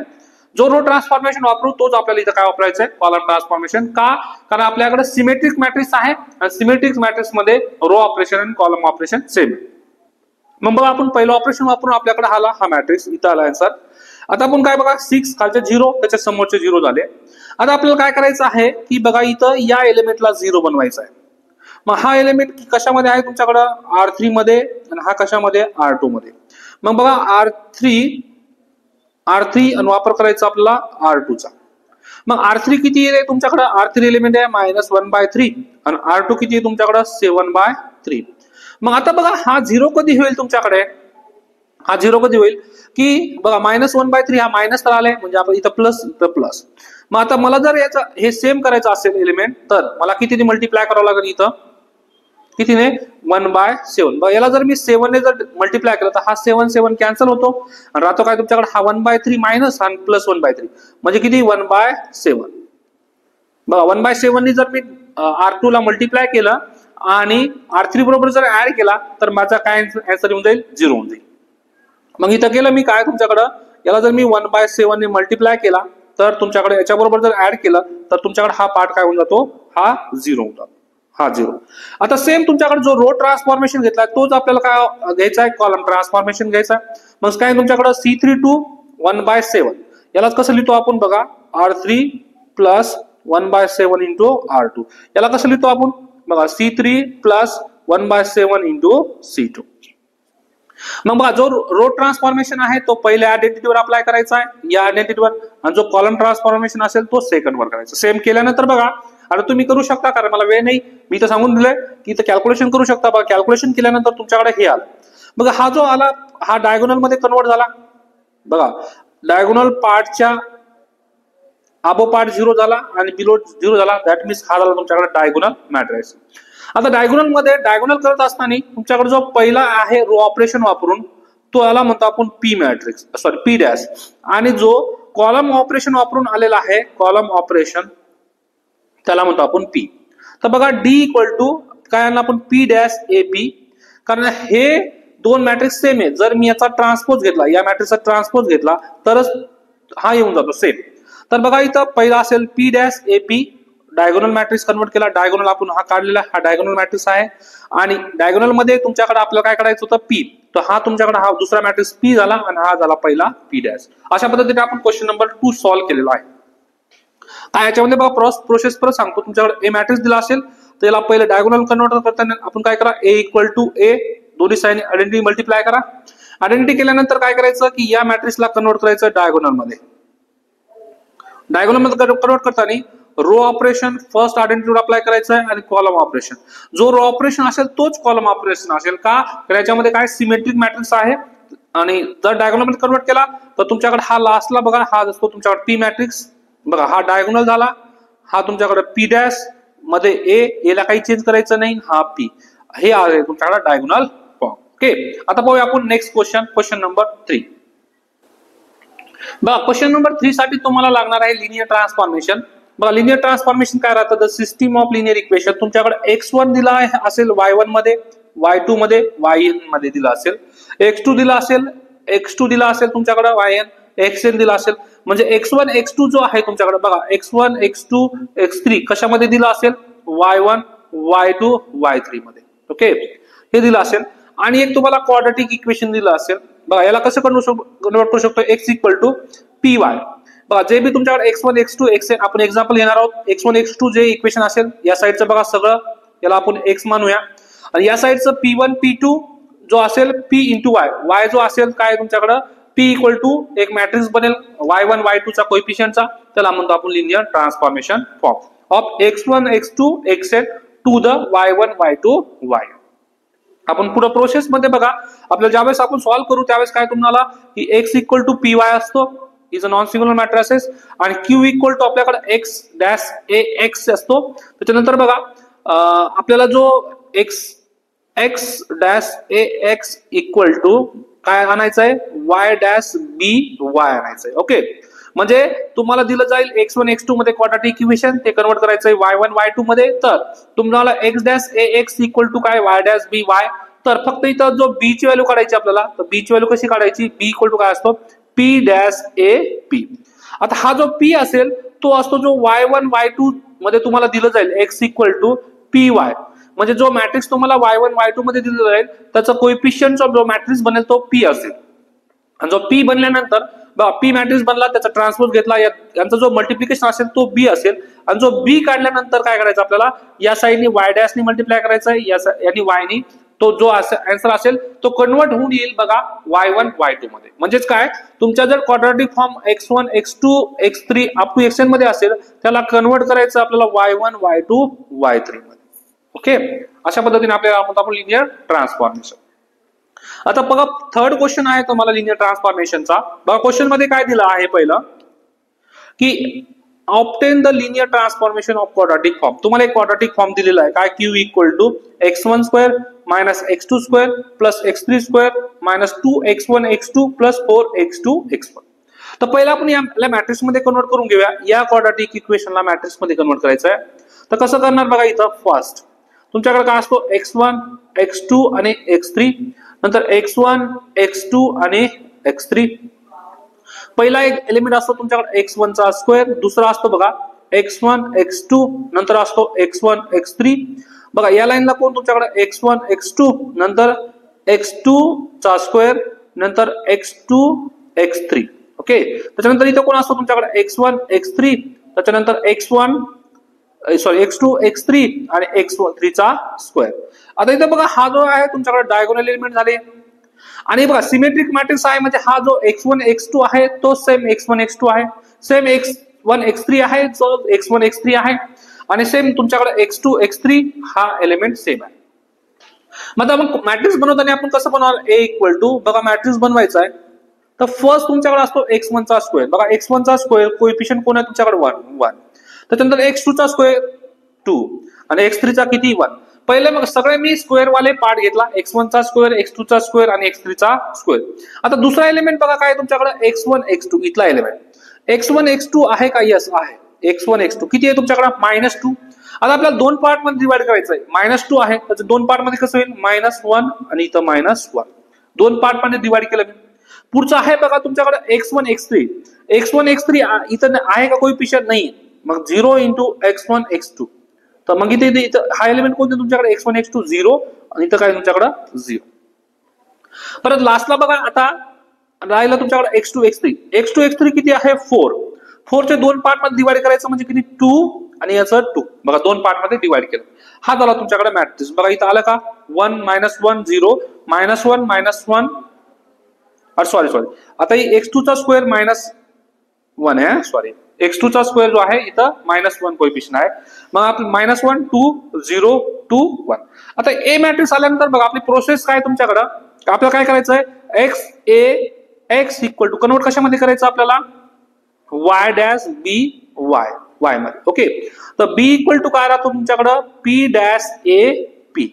जो रो ट्रान्सफॉर्मेशन वापरू तोच आपल्याला इथं काय वापरायचं आहे कॉलम ट्रान्सफॉर्मेशन. का, कारण आपल्याकडे सिमेट्रिक मॅट्रिक्स आहे, आणि सिमेट्रिक मॅट्रिक्स मध्ये रो ऑपरेशन आणि कॉलम ऑपरेशन सेम आहे. मग बघा आपण पहिलं ऑपरेशन वापरून आपल्याकडे आला हा मॅट्रिक्स, इथं आला आन्सर. आता आपण काय बघा 6 खालचे 0 त्याच्या समोरचे 0 झाले. आता आपल्याला काय करायचं आहे की बघा इथं या एलिमेंटला 0 बनवायचा आहे. मग हा एलिमेंट कशामध्ये आहे तुमच्याकडे R3 मध्ये, आणि हा कशामध्ये R2 मध्ये. मग बघा R3 आणि वापर करायचा आपल्याला R2 चा. मग R3 किती आहे तुमच्याकडे, R3 एलिमेंट आहे -1/3, आणि R2 किती आहे तुमच्याकडे 7/3. मग आता बघा हा 0 कधी होईल तुमच्याकडे, हा 0 कधी होईल की बघा -1/3 हा मायनस तर आलाय, म्हणजे आपण इथं प्लस. मग आता मला जर याचा हे सेम करायचं असेल एलिमेंट, तर मला कितीने मल्टिप्लाय करावं लागेल, इथं कितीने 1/7. बघा याला जर मी 7 ने जर मल्टिप्लाय केलं तर हा 7 कॅन्सल होतो, आणि राहतो काय तुमच्याकडे हा 1/3 मायनस आणि +1/3 म्हणजे किती 1/7. बघा 1/7 ने जर मी R2 ला मल्टिप्लाय केलं आणि R3 बरोबर जर ऍड केला तर माझा काय आन्सर येऊन जाईल 0 होऊन जाईल. मग इथं केलं मी काय तुमच्याकडं याला जर मी 1/7 ने मल्टिप्लाय केला तर तुमच्याकडे याच्याबरोबर जर ऍड केलं तर तुमच्याकडे हा पार्ट काय होऊन जातो, हा 0 होऊन जातो, हा 0. आता सेम तुमच्याकडे जो रो ट्रान्सफॉर्मेशन घेतलाय तोच आपल्याला काय घ्यायचा आहे, कॉलम ट्रान्सफॉर्मेशन घ्यायचा आहे. मग काय तुमच्याकडे C3 to 1/7 याला कसं लिहितो आपण बघा, R3 प्लस 1/7 इंटू R2. याला कसं लिहितो आपण बघा, C3 प्लस 1/7 इंटू C2. मग बघा जो रो ट्रान्सफॉर्मेशन आहे तो पहिल्या आयडेंटिटीवर अप्लाय करायचा आहे या आयडेंटिटीवर, आणि जो कॉलम ट्रान्सफॉर्मेशन असेल तो सेकंड वर करायचा. सेम केल्यानंतर बघा, आता तुम्ही करू शकता, कारण मला वेळ नाही, मी तर सांगून दिलंय की इथं कॅल्क्युलेशन करू शकता. बघा कॅल्क्युलेशन केल्यानंतर तुमच्याकडे हे आलं बघा, हा जो आला हा डायगोनल मध्ये कन्वर्ट झाला बघा, डायगोनल पार्टच्या अबो पार्ट 0 झाला आणि बिलो 0 झाला, दॅट मीन्स हा झाला तुमच्याकडे डायगोनल मॅट्रिक्स. आता डायगोनल मध्ये डायगोनल करत असताना तुमच्याकडे जो पहिला आहे रो ऑपरेशन वापरून तो याला म्हणतो आपण P matrix, sorry P dash, आणि जो कॉलम ऑपरेशन वापरून आलेला आहे कॉलम ऑपरेशन त्याला म्हणतो आपण पी. तर बघा डी इक्वल टू काय आणला आपण, पी डॅश ए पी, कारण हे दोन मॅट्रिक्स सेम आहे. जर मी याचा ट्रान्सपोज घेतला, या मॅट्रिक्सचा ट्रान्सपोज घेतला तरच हा येऊन जातो सेम. तर बघा इथं पहिला असेल P dash A P, diagonal matrix convert केला, डायगोनल आपण हा काढलेला, हा डायगोनल मॅट्रिक्स आहे, आणि डायगोनल मध्ये तुमच्याकडे आपल्याला काय करायचं होतं पी, तर हा तुमच्याकडे हा दुसरा मॅट्रिक्स पी झाला आणि हा झाला पहिला पी डॅश. अशा पद्धतीने आपण क्वेश्चन नंबर 2 सॉल्व्ह केलेला आहे. काय याच्यामध्ये बघा प्रोसेस परत सांगतो, तुमच्याकडे ए मॅट्रिक्स दिला असेल तर याला पहिले डायगोनल कन्वर्ट करताना आपण काय करा, ए इक्वल टू ए, दोन्ही साइड आयडेंटिटी मल्टिप्लाय करा. आयडेंटिटी केल्यानंतर काय करायचं की या मॅट्रिक्सला कन्वर्ट करायचं डायगोनल मध्ये. डायगोनल मध्ये कन्वर्ट करताना रो ऑपरेशन फर्स्ट आयडेंटिटीवर अप्लाय करायचं आहे आणि कॉलम ऑपरेशन, जो रो ऑपरेशन असेल तोच कॉलम ऑपरेशन असेल का, तर याच्यामध्ये काय सिमेट्रिक मॅट्रिक्स आहे. आणि जर डायगोनल मध्ये कन्वर्ट केला तर तुमच्याकडे हा लास्टला बघा हा असतो तुमच्याकडे पी मॅट्रिक्स, बघा हा डायगोनल झाला, हा तुमच्याकडे पी डॅश मध्ये ए ला काही चेंज करायचं नाही, हा पी, हे आहे तुमच्याकडे डायगोनल फॉर्म. ओके, आता पाहूया आपण नेक्स्ट क्वेश्चन, क्वेश्चन नंबर 3. बघा क्वेश्चन नंबर 3 साठी तुम्हाला लागणार आहे लिनियर ट्रान्सफॉर्मेशन. बघा लिनियर ट्रान्सफॉर्मेशन काय राहतं, the system of linear equation. तुमच्याकडे x1 दिला आहे असेल y1 मध्ये, y2 मध्ये, yn मध्ये दिला असेल, x2 दिला असेल, x2 दिला असेल तुमच्याकडे yn, xn दिला असेल, म्हणजे x1 x2 जो आहे तुमच्याकडे बघा x1 x2 x3 कशामध्ये दिला असेल, y1 y2 y3 मध्ये. ओके, हे दिलं असेल, आणि एक तुम्हाला क्वाड्रेटिक इक्वेशन दिलं असेल. बघा याला कसं कन्वर्ट करू शकतो, x equal to P Y. बघा जे बी तुमच्याकडे x1 x2 xn, आपण एक्झाम्पल घेणार आहोत, x1 x2 जे इक्वेशन असेल या साईडचं बघा सगळं याला आपण x मानूया, आणि या साईडचं p1 p2 जो असेल p इंटू वाय, वाय जो असेल काय तुमच्याकडे p इक्वल टू एक मॅट्रिक्स बनेल y1 y2 चा कोएफिशियंटचा, त्याला म्हणतो आपण linear transformation form of x1 x2 xn to the y1 y2 y. आपण पुढे प्रोसेस मध्ये बघा आपल्याला ज्यावेळेस आपण सॉल्व्ह करू त्यावेळेस काय तुम्हाला की x equal to P Y असतो, is a non singular matrices, आणि q इक्वल टू आपल्याकडे x डॅश ए एक्स असतो. त्याच्यानंतर बघा आपल्याला जो x dash A X equal to काय आणायचं आहे, y डॅश बी वाय आणायचं आहे. ओके, म्हणजे तुम्हाला दिलं जाईल x1 x2 मध्ये क्वाड्रेटिक इक्वेशन, ते कन्वर्ट करायचं आहे y1 y2 मध्ये, तर तुम्हाला x dash A X equal to काय y डॅश बी वाय. तर फक्त इथं जो b ची व्हॅल्यू काढायची आपल्याला, तर b ची व्हॅल्यू कशी काढायची, b इक्वल टू काय असतो p डॅश ए पी. आता हा जो p असेल तो असतो जो y1 y2 मध्ये तुम्हाला दिलं जाईल x equal to P Y, म्हणजे जो मॅट्रिक्स तुम्हाला y1 y2 मध्ये दिलं जाईल त्याचा कोएफिशियंट जो मॅट्रिक्स बनेल तो p असेल, आणि जो p बनल्यानंतर पी मॅट्रिक्स बनला त्याचा ट्रान्सपोज घेतला, यांचा जो मल्टिप्लिकेशन असेल तो बी असेल, आणि जो बी काढल्यानंतर काय करायचं आपल्याला या साइडनी y डॅशनी मल्टिप्लाय करायचा आहे, यानी y नी, तो जो आन्सर असेल तो कन्वर्ट होऊन येईल बघा y1 y2 मध्ये. म्हणजेच काय तुमच्या जर quadratic form x1 x2 x3 up to xn मध्ये असेल त्याला कन्वर्ट करायचं आपल्याला y1 y2 y3 मध्ये. ओके, अशा पद्धतीने आपल्याला आपण लिनियर ट्रान्सफॉर्मेशन. आता बघा थर्ड क्वेश्चन आहे तुम्हाला लिनियर ट्रान्सफॉर्मेशनचा. बघा क्वेश्चन मध्ये काय दिलं आहे पहिलं की obtain the linear transformation of quadratic form. तुम्हाला एक क्वाड्रेटिक फॉर्म दिलेला आहे काय, q equal to x1 square minus x2 square plus x3 square minus 2x1 x2 plus 4x2 x1. तर पहिला आपण या मॅट्रिक्स मध्ये कन्वर्ट करून घेऊया, या क्वाड्रेटिक इक्वेशनला मॅट्रिक्स मध्ये कन्वर्ट करायचं आहे. तर कसं करणार बघा, इथं फर्स्ट तुमच्याकडे काय असतो x1 x2 आणि x3, नंतर x1 x2 आणि x3, पहिला एक एलिमेंट असतो तुमच्याकडे x1 चा स्क्वेअर, दुसरा असतो बघा x1 x2, नंतर असतो x1 x3. बघा या लाईनला कोण तुमच्याकडे x1 x2, नंतर x2 चा स्क्वेअर, नंतर x2 x3. ओके, त्याच्यानंतर इथे कोण असतो तुमच्याकडे x1 x3, त्याच्यानंतर x2 x3 आणि x3 चा स्क्वेअर. आता इथे बघा हा जो आहे तुमच्याकडे डायगोनल एलिमेंट झाले. आणि बघा सिमेट्रिक मॅट्रिक्स आहे म्हणजे हा जो x1 x2 आहे तो सेम x1 x2 आहे, सेम x1 x3 आहे जो x1 x3 आहे, आणि सेम तुमच्याकडे x2 x3 हा एलिमेंट सेम आहे. मग आपण मॅट्रिक्स बनवताना आपण कसं बनवणार, a इक्वल टू, बघा मॅट्रिक्स बनवायचा आहे तर फर्स्ट तुमच्याकडे असतो x1 चा स्क्वेअर. बघा x1 चा स्क्वेअर कोएफिशियंट कोण आहे तुमच्याकडे 1. त्याच्यानंतर x2 चा स्क्वेअर 2 आणि x3 चा किती 1. पहिले मग सगळे मी स्क्वेअर वाले पार्ट घेतला, x1 चा स्क्वेअर, x2 चा स्क्वेअर आणि x3 चा स्क्वेअर. आता दुसरा एलिमेंट बघा काय तुमच्याकडे x1 x2, इथला एलिमेंट x1 x2 आहे का, यस आहे. x1 x2 किती आहे तुमच्याकडे -2. आता आपल्याला दोन पार्ट मध्ये डिवाइड करायचं आहे, -2 आहे त्याचं दोन पार्ट मध्ये कसं होईल -1 आणि इथं -1. दोन पार्ट मध्ये डिवाइड केलं मी. पुढचं आहे बघा तुमच्याकडे x1 x3. x1 x3 इथं आहे का कोएफिशियंट नाही, मग 0 × x1 x2. तर मग इथे हा एलिमेंट कोणते तुमच्याकडे x1 x2 0 आणि इथं काय तुमच्याकडे 0. परत लास्टला बघा आता राहिला तुमच्याकडे x2 x3 किती आहे 4 चे दोन पार्ट मध्ये डिवाइड करायचं म्हणजे किती 2 आणि याचं 2. बघा दोन पार्ट मध्ये डिवाइड केलं, हा झाला तुमच्याकडे मॅट्रिक्स. बघा इथं आलं का 1 -1 0 -1 सॉरी आता x2 चा स्क्वेअर -1 आहे, सॉरी x2 चा स्क्वेअर जो आहे इथं -1 कोएफिशियंट आहे. मग आपलं -1 2 0 2 1. आता ए मॅट्रिक्स आल्यानंतर बघा आपली प्रोसेस काय तुमच्याकडे, आपल्याला काय करायचं आहे x इक्वल टू कन्वर्ट कशामध्ये करायचं आपल्याला y डॅश b y मध्ये. ओके, तर b इक्वल टू काय राहतो तुमच्याकडे p डॅश a p.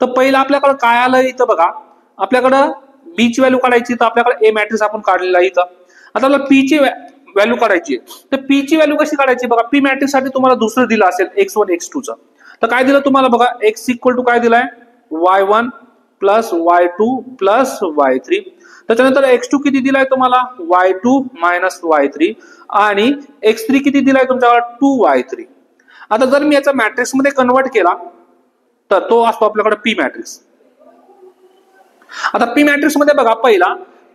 तर पहिलं आपल्याकडे काय आलं इथं बघा, आपल्याकडं b ची व्हॅल्यू काढायची, तर आपल्याकडे a मॅट्रिक्स आपण काढलेला आहे इथं. आता आपल्याला p ची व्हॅल्यू काढायची, तर p ची व्हॅल्यू कशी काढायची बघा, p मॅट्रिक्स साठी तुम्हाला दुसरं दिलं असेल x1 x2 चा. तर काय दिलं तुम्हाला बघा, x इक्वल टू काय दिलाय y1 plus y2 plus y3. त्याच्यानंतर x2 किती दिलाय तुम्हाला y2 मायनस y3 आणि x3 किती दिलाय तुमच्याकडे 2y3. आता जर मी याचा मॅट्रिक्स मध्ये कन्वर्ट केला तर तो असतो आपल्याकडे p मॅट्रिक्स. आता p मॅट्रिक्स मध्ये बघा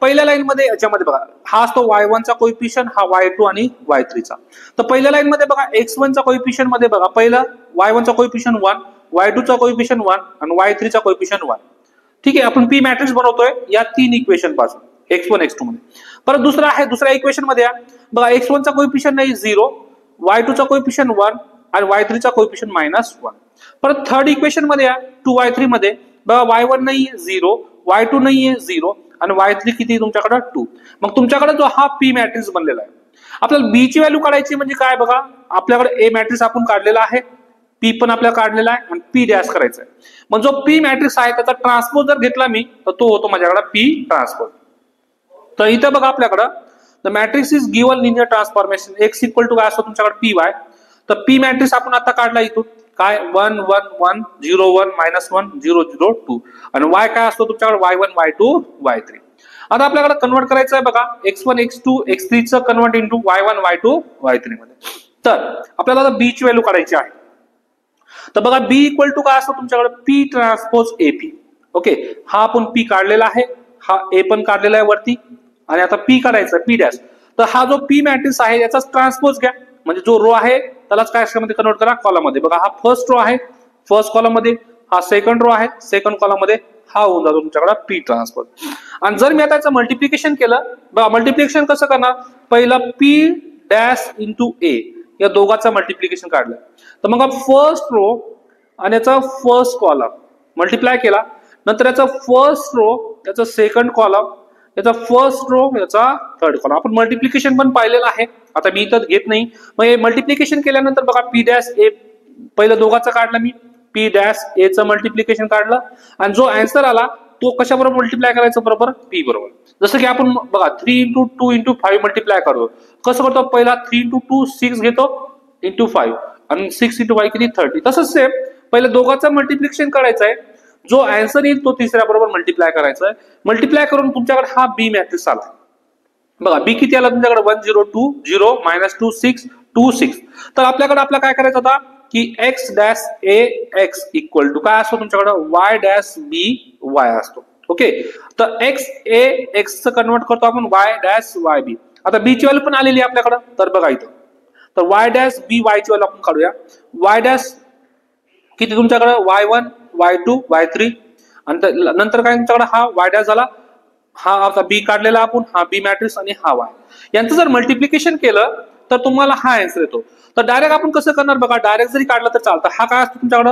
पहिल्या लाईन मध्ये याच्यामध्ये बघा हा असतो y1 चा कोएफिशियंट, हा y2 आणि y3 चा. तर पहिल्या लाईन मध्ये बघा x1 चा कोएफिशियंट मध्ये बघा पहिलं y1 चा कोएफिशियंट 1, y2 चा कोएफिशियंट 1 आणि y3 चा कोएफिशियंट 1. ठीक आहे, आपण p मॅट्रिक्स बनवतोय या तीन इक्वेशन पासून x1 x2 मध्ये. परत दुसऱ्या इक्वेशन मध्ये बघा x1 चा कोएफिशियंट नाही 0, y2 चा कोएफिशियंट 1 आणि y3 चा कोएफिशियंट -1. परत थर्ड इक्वेशन मध्ये 2y3 मध्ये बघा y1 नाहीये 0, y2 नाहीये 0 आणि y3 किती तुमच्याकडे 2. मग तुमच्याकडे जो हा p मॅट्रिक्स बनलेला आहे, आपल्याला b ची व्हॅल्यू काढायची म्हणजे काय बघा, आपल्याकडे a मॅट्रिक्स आपण काढलेला आहे, p पण आपल्याला काढलेला आहे आणि p डॅश करायचा आहे. मग जो p मॅट्रिक्स आहे त्याचा ट्रान्सपोज जर घेतला मी तर तो होतो माझ्याकडे p ट्रान्सपोज. तर इथं बघा आपल्याकडे the matrix is given linear transformation, x equal to काय असतो तुमच्याकडे py. तर p मॅट्रिक्स आपण आता काढला इथून काय 1 1 1 0 1 -1 0 0 2 आणि y काय असतो तुमच्याकडे y1 y2 y3. आता आपल्याकडे कन्वर्ट करायचं आहे बघा x1 x2 x3 चं convert into y1 y2 y3 मध्ये. तर आपल्याला आता b ची व्हॅल्यू काढायची आहे. तर बघा b इक्वल टू काय असतो तुमच्याकडे p ट्रान्सपोज AP. ओके, हा आपण p काढलेला आहे, हा a पण काढलेला आहे वरती आणि आता p काढायचा p डॅश. तर हा जो p मॅट्रिक्स आहे याचा ट्रान्सपोज घ्या, म्हणजे जो रो आहे त्यालाच काय मध्ये कन्वर्ट करा कॉलम मध्ये. बघा हा फर्स्ट रो आहे, फर्स्ट कॉलम मध्ये, हा सेकंड रो आहे, सेकंड कॉलम मध्ये, हा होऊन जातो तुमच्याकडे p ट्रान्सपोज. आणि जर मी आता याचं मल्टिप्लिकेशन केलं बघा, मल्टिप्लिकेशन कसं करणार, पहिला p डॅश इंटू a या दोघांचं मल्टिप्लिकेशन काढलं तर मग फर्स्ट रो आणि याचा फर्स्ट कॉलम मल्टिप्लाय केला, नंतर याचा फर्स्ट रो याचा सेकंड कॉलम, याचा फर्स्ट रो याचा थर्ड कॉलम. आपण मल्टिप्लिकेशन पण पाहिलेलं आहे, आता मी इथं घेत नाही. मग हे मल्टिप्लिकेशन केल्यानंतर बघा p डॅश a पहिलं दोघांचं काढलं मी, p डॅश a चं मल्टिप्लिकेशन काढलं आणि जो आन्सर आला तो कशाबरोबर मल्टिप्लाय करायचा बरोबर p बरोबर. जसं की आपण बघा 3 × 2 × 5 मल्टिप्लाय करतो, कसं करतो पहिला 3 × 2 6 घेतो × 5 आणि 6 × 5 किती 30. तसंच सेम पहिलं दोघांचं मल्टिप्लिकेशन करायचं आहे, जो आन्सर येईल तो तिसऱ्या बरोबर मल्टिप्लाय करायचा आहे. मल्टिप्लाय करून तुमच्याकडे हा b मॅट्रिक्स आला. बघा बी किती आला तुमच्याकडे 1020 मायनस 2626. तर आपल्याकडे आपला काय करायचं होता की X dash A X equal to काय असतो तुमच्याकडे वाय डॅश बी वाय असतो. ओके, तर एक्स ए एक्स च कन्वर्ट करतो आपण वाय डॅश वाय बी. आता बी ची व्हॅल्यू पण आलेली आहे आपल्याकडे, तर बघा इथं तर वाय डॅश बी वाय ची व्हॅल्यू आपण काढूया. वाय डॅश किती तुमच्याकडे y1 y2 y3 आणि नंतर काय तुमच्याकडे हा वाय डॅश झाला, हा आता बी काढलेला आपण, हा बी मॅट्रिक्स आणि हा वाय, यांचं जर मल्टिप्लिकेशन केलं तर तुम्हाला हा आन्सर येतो. तर डायरेक्ट आपण कसं करणार बघा, डायरेक्ट जरी काढला तर चालतं. हा काय असतो तुमच्याकडे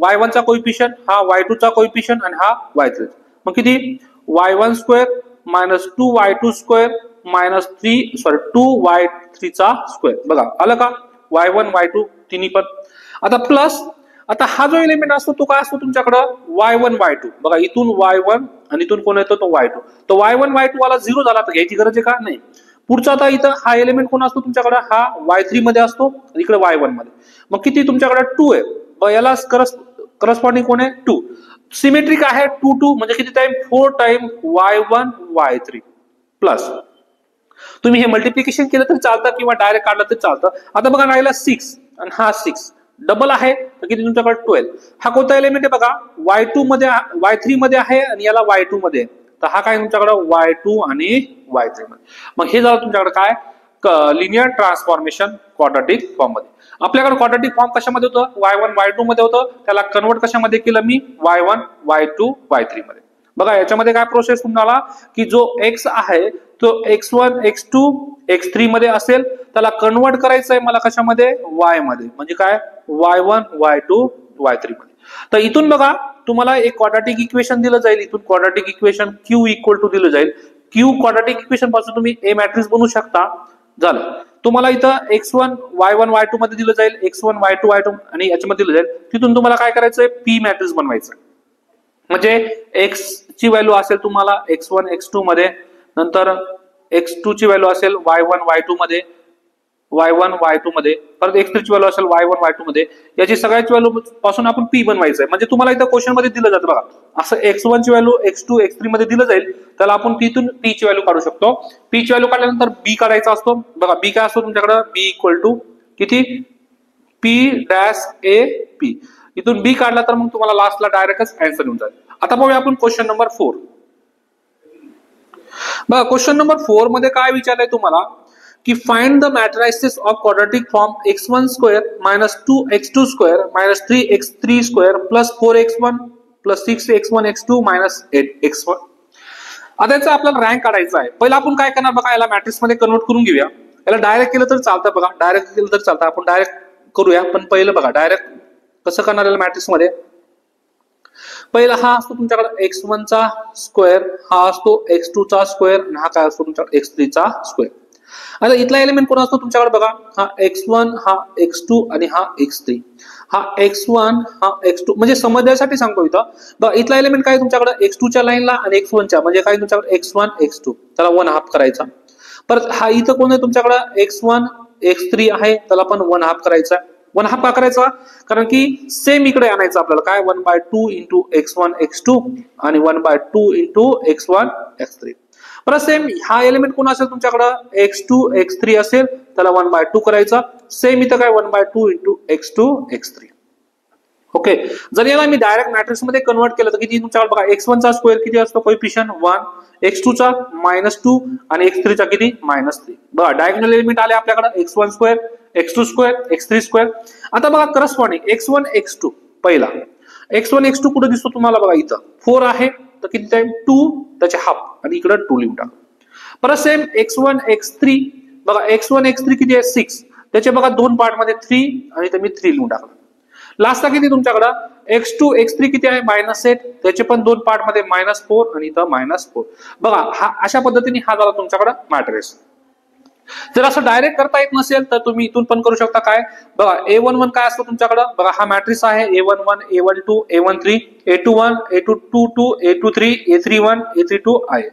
y1 चा कोइफिशियंट, हा y2 चा कोइफिशियंट आणि हा y3. मग किती y1 square minus 2y2 square minus 2y3 चा स्क्वेअर. बघा आलं का, y1 y2 तिन्ही पण. आता प्लस आता हा जो एलिमेंट असतो तो काय असतो तुमच्याकडे y1 y2. बघा इथून y1 आणि इथून कोण येतो तो y2. तो y1 y2 वाला 0 झाला तर घ्यायची गरज आहे का नाही. पुढचा आता इथं हा एलिमेंट कोण असतो तुमच्याकडे, हा y3 मध्ये असतो इकडे y1 मध्ये. मग किती तुमच्याकडे 2 आहे, याला करस्पॉन्डिंग कोण आहे 2. सिमेट्रिक आहे 2 2 म्हणजे किती time 4 time y1 y3 plus. तुम्ही हे मल्टिप्लिकेशन केलं तरी चालतं किंवा डायरेक्ट काढलं तरी चालतं. आता बघा राहिला 6 आणि हा 6 डबल आहे तर किती तुमच्याकडे 12. हा कोणता एलिमेंट आहे बघा y2 मध्ये y3 मध्ये आहे आणि याला y2 मध्ये, तर हा काय तुमच्याकडे y2 आणि y3 मध्ये. मग हे झालं तुमच्याकडे काय लिनियर ट्रान्सफॉर्मेशन क्वाड्रॅटिक फॉर्म मध्ये. आपल्याकडे क्वाड्रॅटिक फॉर्म कशामध्ये होतं y1 y2 मध्ये होतं, त्याला कन्वर्ट कशामध्ये केलं मी y1 y2 y3 मध्ये. बघा याच्यामध्ये काय प्रोसेस तुम्हाला की जो x आहे तो x1 x2 x3 मध्ये असेल, त्याला कन्वर्ट करायचं आहे मला कशामध्ये y मध्ये, म्हणजे काय y1 y2 y3 मध्ये. तर इथून बघा तुम्हाला एक क्वाड्रॅटिक इक्वेशन दिलं जाईल, इथून quadratic equation q equal to दिलं जाईल. q क्वाड्रॅटिक इक्वेशन पासून तुम्ही ए मॅट्रिक्स बनवू शकता. झालं तुम्हाला इथं x1 y1 y2 मध्ये दिलं जाईल, x1 y2 y2 आणि याच्यामध्ये दिलं जाईल. तिथून तुम्हाला काय करायचंय p मॅट्रिक्स बनवायचं. म्हणजे x ची व्हॅल्यू असेल तुम्हाला x1 x2 मध्ये, नंतर x2 ची व्हॅल्यू असेल y1 y2 मध्ये, y1 y2 मध्ये, परत x3 ची व्हॅल्यू असेल y1 y2 मध्ये. याची सगळ्याची व्हॅल्यू पासून आपण p बनवायचं आहे. म्हणजे तुम्हाला इथं क्वेश्चन मध्ये दिलं जातं बघा असं x1 ची व्हॅल्यू x2 x3 मध्ये दिलं जाईल, त्याला आपण तिथून p ची व्हॅल्यू काढू शकतो. p ची व्हॅल्यू काढल्यानंतर b काढायचा असतो. बघा b काय असतो तुमच्याकडे b इक्वल टू किती p डॅश a p. इथून b काढला तर मग तुम्हाला लास्टला डायरेक्टच आन्सर येऊन जाईल. आता बघूया आपण क्वेश्चन नंबर 4. बघा क्वेश्चन नंबर 4 मध्ये काय विचारलंय तुम्हाला की find the matrices of quadratic form x1 square minus 2x2 square minus 3x3 square plus 4x1 plus 6x1 x2 minus 8x1. आता याचा आपल्याला रँक काढायचा आहे. पहिला आपण काय करणार बघा, याला मॅट्रिक्स मध्ये कन्वर्ट करून घेऊया. याला डायरेक्ट केलं तर चालतं, बघा डायरेक्ट केलं तर चालतं, आपण डायरेक्ट करूया. पण पहिलं बघा डायरेक्ट कसं करणार याला मॅट्रिक्स मध्ये. पहिला हा असतो तुमच्याकडे x1 चा स्क्वेअर, हा असतो x2 चा स्क्वेअर आणि हा काय असतो तुमच्याकडे x3 चा स्क्वेअर. आता इथला एलिमेंट कोण असतो तुमच्याकडे बघा, हा x1 हा x2 आणि हा x3. हा x1 हा x2 म्हणजे समजण्यासाठी सांगतो इथं बघा. इथला एलिमेंट काय तुमच्याकडे x2 च्या लाईनला आणि x1 च्या, म्हणजे काय तुमच्याकडे x1 x2, त्याला 1/2 करायचा. परत हा इथं कोण आहे तुमच्याकडे x1 x3 आहे, त्याला पण 1/2 करायचा. 1/2 का करायचा, कारण की सेम इकडे आणायचं आपल्याला काय 1/2 इंटू x1 x2 आणि 1/2 इंटू x1 x3. परत सेम हा एलिमेंट कोण असेल तुमच्याकडे x2 x3 असेल, त्याला 1/2 करायचा. सेम इथं काय 1/2 इंटू x2 x3. ओके, जर याला मी डायरेक्ट मॅट्रिक्स मध्ये कन्वर्ट केलं तर किती तुमच्याकडे बघा x1 चा स्क्वेअर किती असतो कोएफिशियंट 1, x2 चा -2 आणि x3 चा किती -3. बघा डायगोनल एलिमेंट आले आपल्याकडे x1 square x2 square x3 square. आता बघा करस्पॉन्डिंग x1 x2 पहिला x1 x2 कुठे दिसतो तुम्हाला बघा इथं 4 आहे तर किती टाइम 2 त्याचे हाफ आणि इकडे 2 लिहून टाका. परत सेम x1 x3 बघा x1 x3 किती आहे 6, त्याचे बघा 2 पार्ट मध्ये 3 आणि इथे मी 3 लिहून टाकलं. लास्टला किती तुमच्याकडे x2 x3 किती आहे -8, त्याचे पण 2 पार्ट मध्ये -4 आणि इथं -4. बघा हा अशा पद्धतीने हा झाला तुमच्याकडे मॅट्रिक्स. जर असं डायरेक्ट करता येत नसेल तर तुम्ही इथून पण करू शकता. काय बघा a11 काय असतो तुमच्याकडे बघा, हा मॅट्रिक्स आहे a11 a12 a13 a21 a22 a23 a31 a32 आहे.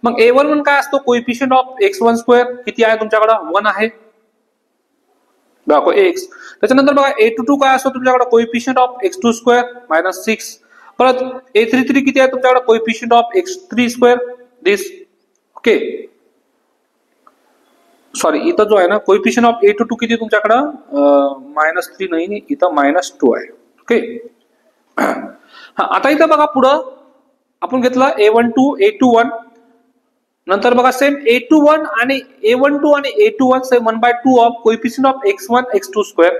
मग a11 काय असतो कोएफिशियंट ऑफ x1 स्क्वेअर किती आहे तुमच्याकडे 1 आहे बघा x. त्याच्यानंतर बघा a22 काय असतो तुमच्याकडे कोएफिशियंट ऑफ x2 स्क्वेअर -6. परत a33 किती आहे तुमच्याकडे coefficient of x3 square this. Okay, sorry इथं जो आहे ना कोएफिशियंट ऑफ A22 किती तुमच्याकडं -3 नाही, इथं -2 आहे. ओके. आता इथं बघा पुढं आपण घेतलं A12 A21 नंतर बघा सेम A21 आणि A12 आणि A21 same 1/2 of coefficient of x1 x2 square.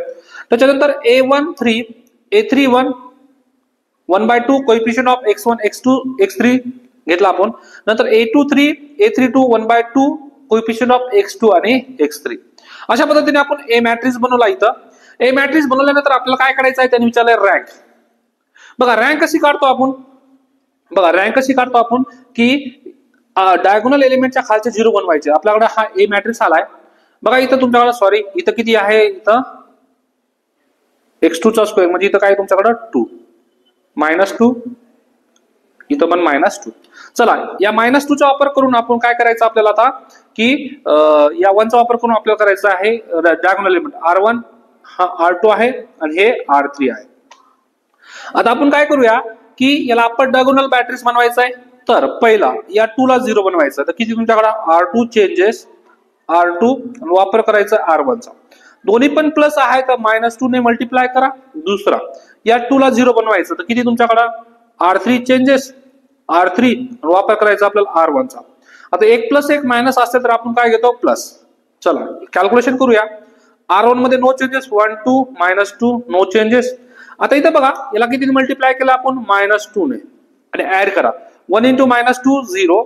त्याच्यानंतर A13 A31 1/2 coefficient of x1 x2 x3 घेतला आपण. नंतर A23 A32 1/2 coefficient of x2 आणि x3. अशा पद्धतीने आपण ए मॅट्रिक्स बनवला. इथं ए मॅट्रिक्स बनवल्यानंतर आपल्याला काय करायचं आहे त्यांनी विचारलंय रँक. बघा रँक कशी काढतो आपण. बघा रँक कशी काढतो आपण की डायगोनल एलिमेंटच्या खालचे 0 बनवायचे. आपल्याकडे हा ए मॅट्रिक्स आलाय. बघा इथं तुमच्याकडे सॉरी इथं किती आहे, इथं x2 चा स्क्वेअर म्हणजे इथं काय तुमच्याकडे 2 -2 इथं पण -2. चला या -2 चा वापर करून आपण काय करायचं आपल्याला आता की या 1 चा वापर करून आपल्याला करायचं आहे डायगोनल एलिमेंट R1 हा R2 आहे आणि हे R3 आहे. आता आपण काय करूया की याला अप्पर डायगोनल मॅट्रिक्स बनवायचा आहे. तर पहिला या 2 ला 0 बनवायचं. तर किती तुमच्याकडे R2 चेंजेस R2 वापर करायचा R1 चा. दोन्ही पण प्लस आहे तर -2 ने मल्टिप्लाय करा. दुसरा या 2 ला 0 बनवायचं. तर किती तुमच्याकडे R3 चेंजेस R3 वापर करायचा आपल्याला R1 चा. आता 1 + 1 मायनस असेल तर आपण काय घेतो प्लस. चला कॅल्क्युलेशन करूया. R1 मध्ये नो चेंजेस 1 2 -2 नो चेंजेस. आता इथं बघा याला किती मल्टिप्लाय केला आपण -2 ने आणि ऍड करा. 1 × -2 0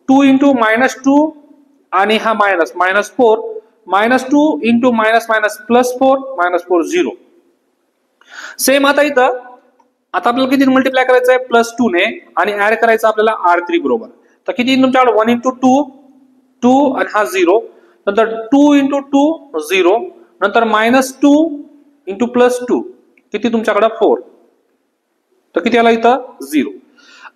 2 × -2 आणि हा -4 -2 × +4 -4 0. सेम आता इथं आता आपल्याला किती मल्टिप्लाय करायचं आहे +2 ने आणि ऍड करायचं आपल्याला R3 बरोबर. तर किती तुमच्याकडे 1 × 2 2 आणि हा 0 नंतर 2 × 2 0 नंतर -2 × +2 किती तुमच्याकडे 4. तर किती आला इथं 0.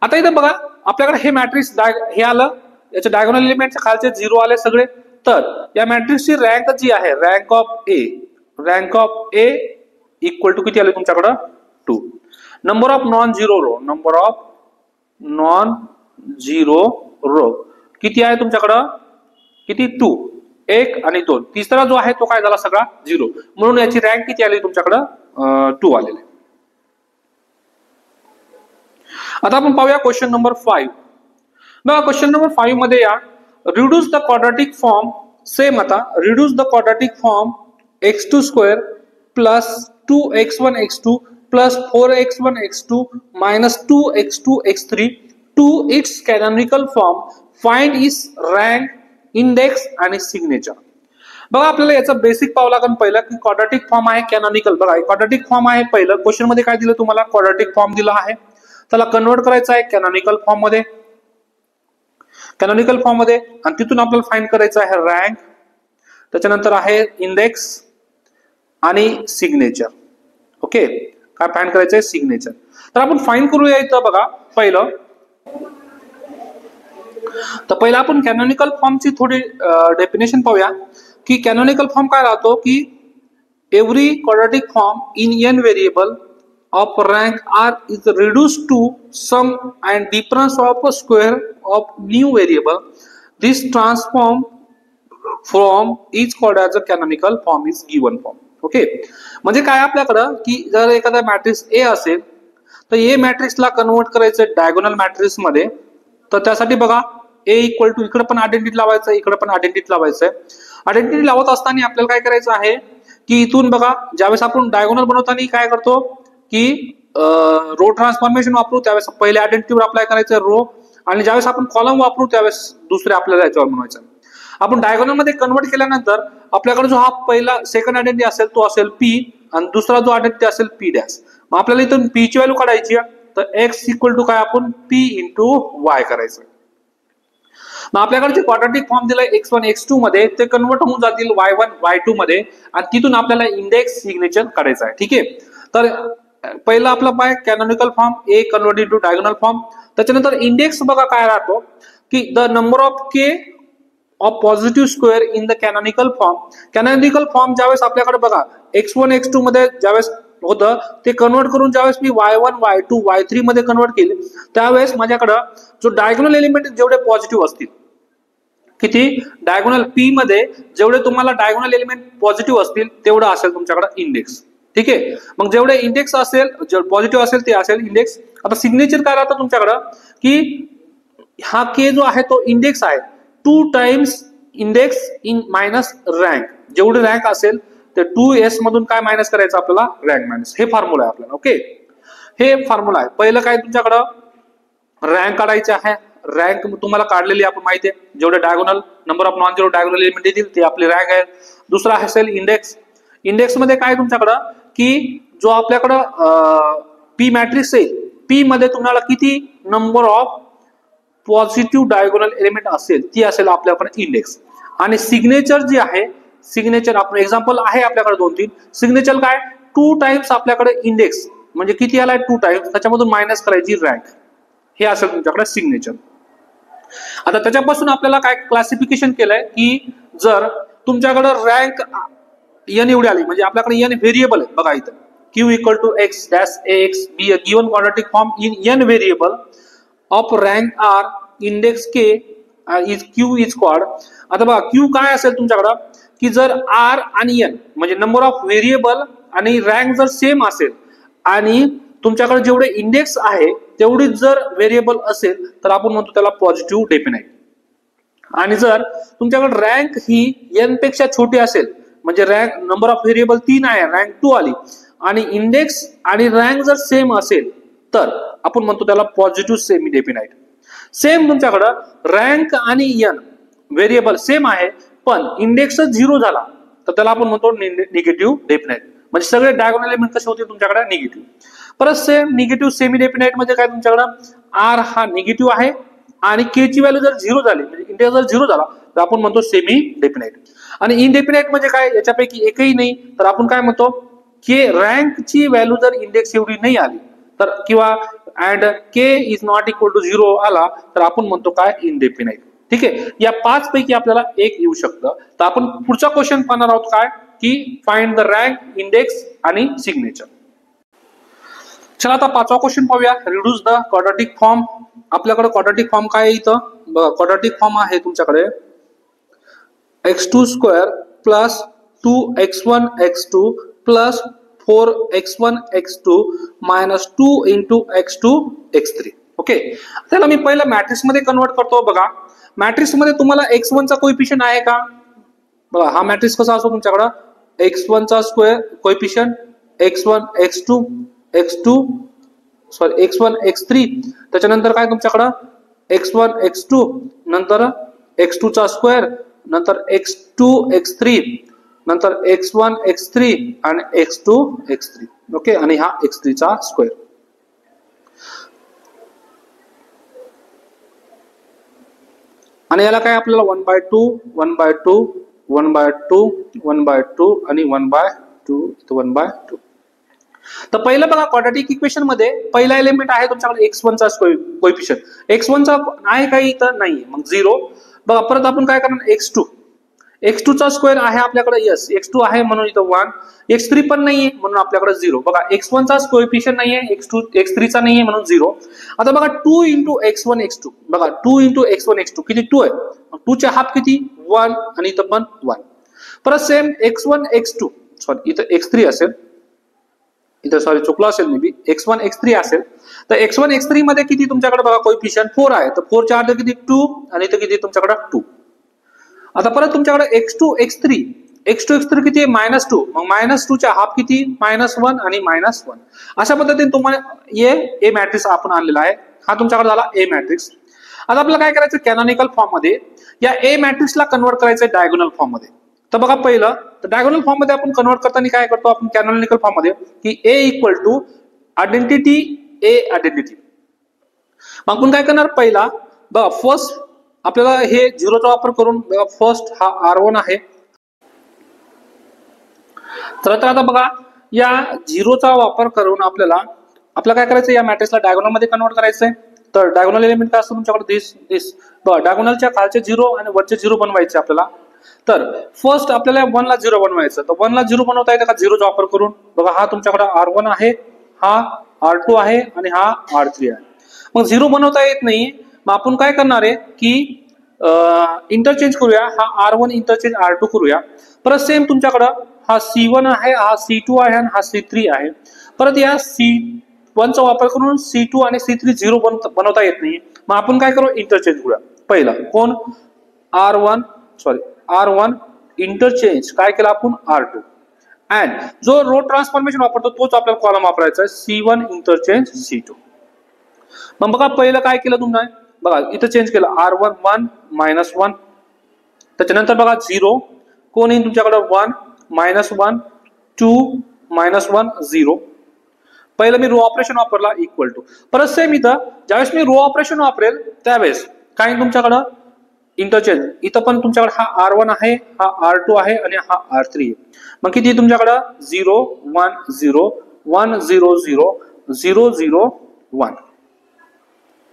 आता इथं बघा आपल्याकडे हे मॅट्रिक्स हे आलं याच्या डायगोनल एलिमेंटच्या खालचे 0 आले सगळे. तर या मॅट्रिक्सची रँक जी आहे rank of A equal to किती आले तुमच्याकडे 2. Number of non zero row किती आहे तुमच्याकडं किती 2 1 आणि 2. तिसरा जो आहे तो काय झाला सगळा 0 म्हणून याची रँक किती आली तुमच्याकडं 2 आलेले. आता आपण पाहूया क्वेश्चन नंबर 5. बघा क्वेश्चन नंबर 5 मध्ये या reduce the quadratic form. Same आता reduce the quadratic form x2 square plus 2x1 x2 plus 4x1 x2 minus 2x2 x3 to its canonical form. Find its rank index आणि सिग्नेचर. बघा आपल्याला याचं बेसिक पाहावं लागेल पहिलं की क्वाड्रॅटिक फॉर्म आहे कॅनॉनिकल. बघा क्वाड्रॅटिक फॉर्म आहे पहिलं क्वेश्चन मध्ये काय दिलं तुम्हाला क्वाड्रॅटिक फॉर्म दिला आहे. त्याला कन्वर्ट करायचं आहे कॅनॉनिकल फॉर्म मध्ये आणि तिथून आपल्याला फाइंड करायचं आहे रँक. त्याच्यानंतर आहे इंडेक्स आणि सिग्नेचर. ओके काय फाइंड करायचं आहे सिग्नेचर. तर आपण फाइंड करूया इथं बघा पहिलं. तर पहिला आपण कॅनॉनिकल फॉर्मची थोडी डेफिनेशन पाहूया की कॅनॉनिकल फॉर्म काय राहतो की every quadratic form in n variable of rank R is reduced to sum and difference of a square of new variable. This transform from is called as a canonical form is given form. Okay म्हणजे काय आपल्याकडं की जर एखादा मॅट्रिक्स ए असेल तर ए मॅट्रिक्सला कन्वर्ट करायचं डायगोनल मॅट्रिक्स मध्ये. तर त्यासाठी बघा ए इक्वल टू इकडे पण आयडेंटिटी लावायचं इकडे पण आयडेंटिटी लावायचं आहे. आयडेंटिटी लावत असताना आपल्याला काय करायचं आहे की इथून बघा ज्यावेळेस आपण डायगोनल बनवताना काय करतो की रो ट्रान्सफॉर्मेशन वापरू त्यावेळेस पहिल्या आयडेंटिटीवर अप्लाय करायचं रो आणि ज्यावेळेस आपण कॉलम वापरू त्यावेळेस दुसरे आपल्याला याच्यावर बनवायचं. आपण डायगोनल मध्ये कन्वर्ट केल्यानंतर आपल्याकडे जो हा पहिला सेकंड आयडेंटिटी असेल तो असेल पी आणि दुसरा जो आयडेंटिटी असेल पी डॅश. मग आपल्याला इथून पी ची व्हॅल्यू काढायची तर एक्स इक्वल टू काय आपण पी इंटू वाय करायचं. मग आपल्याकडे जे क्वाड्रॅटिक फॉर्म दिलाय x1 x2 मध्ये ते कन्वर्ट होऊन जातील y1 y2 मध्ये आणि तिथून आपल्याला इंडेक्स सिग्नेचर करायचं आहे. ठीक आहे तर पहिला आपला पाय canonical form A convert into diagonal form. त्याच्यानंतर इंडेक्स बघा काय राहतो की द नंबर ऑफ के of positive square in the canonical form. Canonical form ज्यावेळेस आपल्याकडे बघा x1 x2 मध्ये ज्यावेळेस होतं ते कन्वर्ट करून ज्यावेळेस मी y1 y2 y3 मध्ये कन्वर्ट केले त्यावेळेस माझ्याकडे जो डायगोनल एलिमेंट जेवढे पॉझिटिव्ह असतील किती डायगोनल पी मध्ये जेवढे तुम्हाला डायगोनल एलिमेंट पॉझिटिव्ह असतील तेवढं असेल तुमच्याकडे इंडेक्स. ठीक आहे, मग जेवढे इंडेक्स असेल पॉझिटिव्ह असेल ते असेल इंडेक्स. आता सिग्नेचर काय राहतं तुमच्याकडं की हा के जो आहे तो इंडेक्स आहे 2 times index in minus rank. जेवढी रँक असेल ते 2s मधून काय मायनस करायचं आपल्याला रँक मायनस. हे फॉर्म्युला आहे आपल्याला. ओके, हे फॉर्म्युला आहे. पहिलं काय तुमच्याकडं रँक काढायचे आहे. रँक तुम्हाला काढलेली आपण माहिती आहे, जेवढे diagonal number of non zero diagonal element येतील ते आपली रँक आहे. दुसरा असेल इंडेक्स. इंडेक्स मध्ये काय तुमच्याकडं की जो आपल्याकडं पी मॅट्रिक्स येईल, पी मध्ये तुम्हाला किती number of positive diagonal element असेल ती असेल आपल्याकडे इंडेक्स. आणि सिग्नेचर जी आहे, सिग्नेचर आपण एक्झाम्पल आहे आपल्याकडे 2-3. सिग्नेचर काय 2 टाइम्स आपल्याकडे इंडेक्स म्हणजे किती आलाय 2 टाइम्स, त्याच्यामधून मायनस करायची रँक. हे असेल तुमच्याकडे सिग्नेचर. आता त्याच्यापासून आपल्याला काय क्लासिफिकेशन केलंय की जर तुमच्याकडे रँक एन एवढी आली म्हणजे आपल्याकडे एन व्हेरिएबल आहे. बघा इथं Q equal to X dash X B a given quadratic form in N variable of rank R index K is Q is quad. आता बघा क्यू काय असेल तुमच्याकडं की जर आर आणि एन म्हणजे नंबर ऑफ व्हेरिएबल आणि रँक जर सेम असेल आणि तुमच्याकडे जेवढे इंडेक्स आहे तेवढीच जर व्हेरिएबल असेल तर आपण म्हणतो त्याला पॉझिटिव्ह डेफिनाईट. आणि जर तुमच्याकडे रँक ही एन पेक्षा छोटी असेल म्हणजे रँक नंबर ऑफ व्हेरिएबल 3 आहे, रँक 2 आली आणि इंडेक्स आणि रँक जर सेम असेल तर आपण म्हणतो त्याला पॉझिटिव्ह सेमी डेफिनाईट. सेम तुमच्याकडं रँक आणि एन व्हेरिएबल सेम आहे पण इंडेक्स 0 झाला तर त्याला आपण म्हणतो निगेटिव्ह डेफिनाईट. म्हणजे सगळे डायगोनल एलिमेंट कसे होते तुमच्याकडे निगेटिव्ह. परत सेम निगेटिव्ह सेमी डेफिनाईट मध्ये काय तुमच्याकडे आर हा निगेटिव्ह आहे आणि के ची व्हॅल्यू जर 0 झाली म्हणजे इंडेक्स जर 0 झाला तर आपण म्हणतो सेमी डेफिनाईट. आणि इनडेफिनाईट म्हणजे काय याच्यापैकी एकही नाही तर आपण काय म्हणतो की रँकची व्हॅल्यू जर इंडेक्स एवढी नाही आली तर किंवा and K is not equal to 0 आला तर आपण म्हणतो काय इनडेफिनाईट. ठीक आहे, या 5 पैकी आपल्याला एक येऊ शकतं. तर आपण पुढचा क्वेश्चन पाहणार आहोत काय की फाइंड द रँक, इंडेक्स आणि सिग्नेचर. चला आता 5वा क्वेश्चन पाहूया. Reduce the quadratic form. आपल्याकडे क्वाड्रॅटिक फॉर्म काय आहे इथं बघा. क्वाड्रॅटिक फॉर्म आहे तुमच्याकडे x2 square plus 2x1 x2 plus 4x1 x2 minus 2 into x2 x3. Okay, त्याला मी पहिला मॅट्रिक्स मध्ये कन्वर्ट करतो. बघा मॅट्रिक्स मध्ये तुम्हाला x1 चा कोएफिशिएंट आहे का. बघा हा मॅट्रिक्स कसा असतो तुमच्याकडे x1 चा square coefficient x1 x2 x1 x3 त्याच्यानंतर काय तुमच्याकडे x1 x2 नंतर x2 चा स्क्वेअर नंतर x2 x3 नंतर x1 x3 आणि x2 x3. ओके, आणि हा x3 चा स्क्वेअर. आणि याला काय आपल्याला 1/2 1/2 1/2 1/2 आणि 1/2 1/2. तर पहिलं बघा क्वाड्रॅटिक इक्वेशन मध्ये पहिला एलिमेंट आहे तुमच्याकडे x1 चा कोएफिशिएंट. x1 चा आहे काही तर नाही मग 0. बघा परत आपण काय करणार x2 चा स्क्वेअर आहे आपल्याकडे यस x2 आहे म्हणून इथं 1. x3 पण नाहीये म्हणून आपल्याकडे 0. बघा x1 चा कोएफिशिएंट नाहीये, x3 चा नाहीये म्हणून 0. आता बघा 2 इंटू x1 x2 बघा 2 इंटू x1 x2 किती 2 आहे. 2 चे हाफ किती 1 आणि इथं पण 1. परत सेम x1 x2 सॉरी इथं x3 असेल, इथं सॉरी चुकलं असेल मे बी x1 x3 असेल. तर x1 x3 मध्ये किती तुमच्याकडे बघा कोएफिशिएंट 4 आहे तर 4 च्या अर्धे किती 2 आणि इथं किती तुमच्याकडे 2. आता परत तुमच्याकडे x2 x3 किती आहे -2 मग -2 च्या हाफ किती -1 आणि -1. अशा पद्धतीने तुम्हाला ए मॅट्रिक्स आपण आणलेला आहे. हा तुमच्याकडे झाला ए मॅट्रिक्स. आता आपल्याला काय करायचं कॅनॉनिकल फॉर्म मध्ये या ए मॅट्रिक्सला कन्वर्ट करायचं डायगोनल फॉर्म मध्ये. तर बघा पहिलं तर डायगोनल फॉर्म मध्ये आपण कन्वर्ट करताना काय करतो आपण कॅनॉनिकल फॉर्म मध्ये की A equal to identity A identity. मग आपण काय करणार पहिला बघा फर्स्ट आपल्याला हे 0 चा वापर करून बघा फर्स्ट हा R1 आहे. तर आता बघा या 0 चा वापर करून आपल्याला काय करायचं या मॅट्रिक्सला डायगोनल मध्ये कन्वर्ट करायचंय. तर डायगोनल एलिमेंट काय असतं तुमच्याकडे दिस बघा डायगोनलच्या खालचे 0 आणि वरचे 0 बनवायचे आपल्याला. तर फर्स्ट आपल्याला 1 ला 0 बनवायचं. तर 1 ला 0 बनवता येतं का 0 चा वापर करून. बघा हा तुमच्याकडे R1 आहे, हा R2 आहे आणि हा R3 आहे. मग 0 बनवता येत नाही मग आपण काय करणार आहे की इंटरचेंज करूया, हा R1 इंटरचेंज R2 करूया. परत सेम तुमच्याकडं हा C1 आहे, हा C2 आहे आणि हा C3 आहे. परत या C1 चा वापर करून C2 आणि C3 झिरो बनवता येत नाही. मग आपण काय करू, इंटरचेंज करूया. पहिला कोण R1 इंटरचेंज काय केलं आपण R2 अँड जो रो ट्रान्सफॉर्मेशन वापरतो तोच आपल्याला कॉलम वापरायचा आहे, C1 इंटरचेंज C2. मग बघा पहिलं काय केलं तुम्ही, बघा इथं चेंज केलं R1 1 -1. त्याच्यानंतर बघा 0 कोण येईल तुमच्याकडे 1 -1 2 -1 0. पहिलं मी रो ऑपरेशन वापरला इक्वल टू. परत सेम इथं ज्यावेळेस मी रो ऑपरेशन वापरेल त्यावेळेस काय तुमच्याकडं इंटरचेंज, इथं पण तुमच्याकडे हा R1 आहे, हा R2 आहे आणि हा R3 आहे. मग किती तुमच्याकडं 0 1 0 1 0 0 0 0 1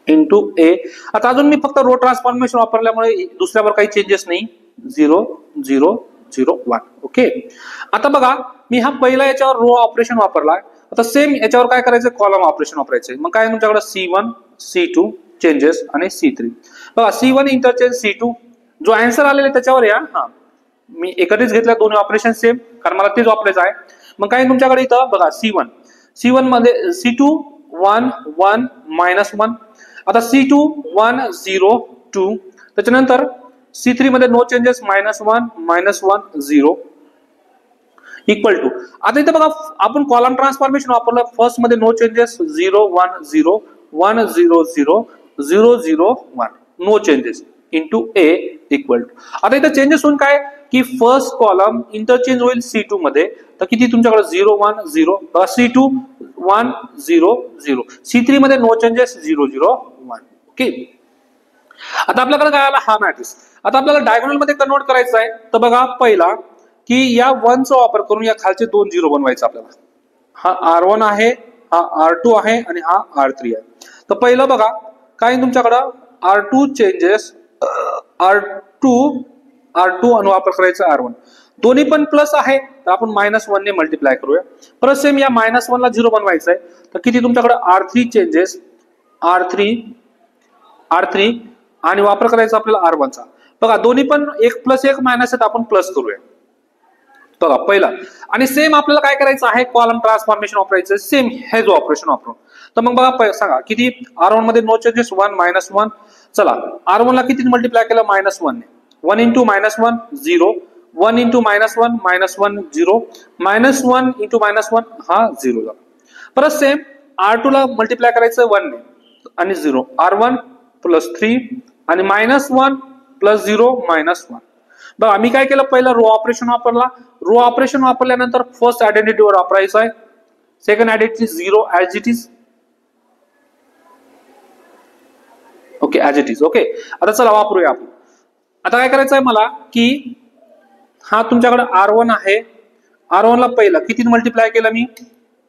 इंटू ए. आता अजून मी फक्त रो ट्रान्सफॉर्मेशन वापरल्यामुळे दुसऱ्यावर काही चेंजेस नाही, 0 0 0 1. ओके. आता बघा मी हा पहिला याच्यावर रो ऑपरेशन वापरला, आता सेम याच्यावर काय करायचं, कॉलम ऑपरेशन वापरायचं. मग काय तुमच्याकडे C1 C2 चेंजेस आणि C3. बघा C1 इंटरचेंज C2 जो आन्सर आलेला त्याच्यावर या. हा मी एकत्रित घेतल्या दोन्ही ऑपरेशन सेम, कारण मला तेच वापरायचं आहे. मग काय तुमच्याकडे इथं बघा C1 मध्ये C2 1 1 -1. आता C2 1 0 2. त्याच्यानंतर C3 मध्ये नो चेंजेस -1 -1 0 इक्वल टू. आता इथे बघा आपण कॉलम ट्रान्सफॉर्मेशन वापरलं, फर्स्ट मध्ये no changes 0 1 0 1 0 0 0 0 1 no changes into A equal to. आता इथे चेंजेस होऊन काय की फर्स्ट कॉलम इंटरचेंज होईल C2 मध्ये, तर किती तुमच्याकडे 0 1 0. C2 1 0 0. C3 मध्ये नो चेंजेस 0 0 1. ओके. आता आपल्याकडे काय आला हा मॅट्रिक्स. आता आपल्याला डायगोनल मध्ये कन्वर्ट करायचं आहे, तर बघा पहिला की या 1 चा वापर करून या खालचे 2 0 बनवायचे आपल्याला. हा R1 आहे, हा R2 आहे आणि हा R3 आहे. तर पहिलं बघा काय तुमच्याकडं R2 चेंजेस R2 आणि वापर करायचा R1. दोन्ही पण प्लस आहे तर आपण -1 ने मल्टिप्लाय करूया. परत सेम या -1 ला 0 बनवायचं आहे, तर किती तुमच्याकडे R3 चेंजेस R3 आणि वापर करायचा आपल्याला R1 चा. बघा दोन्ही पण 1 + 1 मायनस आहेत, आपण प्लस करूया. बघा पहिला आणि सेम आपल्याला काय करायचं आहे, कॉलम ट्रान्सफॉर्मेशन वापरायचं सेम हे जो ऑपरेशन वापरून. तर मग बघा सांगा किती R1 मध्ये नो चेंजेस 1 -1. चला R1 ला किती मल्टिप्लाय केलं -1 ने. 1 × -1 0 1 × -1 -1 0 -1 × -1 हा 0 झाला. परत सेम R2 ला मल्टिप्लाय करायचं 1 ने आणि 0 R1 + 3 आणि -1 + 0 -1. बघा मी काय केलं, पहिला रो ऑपरेशन वापरला. रो ऑपरेशन वापरल्यानंतर फर्स्ट आयडेंटिटीवर वापरायचं आहे, second identity 0 as it is. Okay as it is. Okay. आता चला वापरूया आपण. आता काय करायचं आहे मला की हा तुमच्याकडे R1 आहे, R1 ला पहिला किती मल्टिप्लाय केलं मी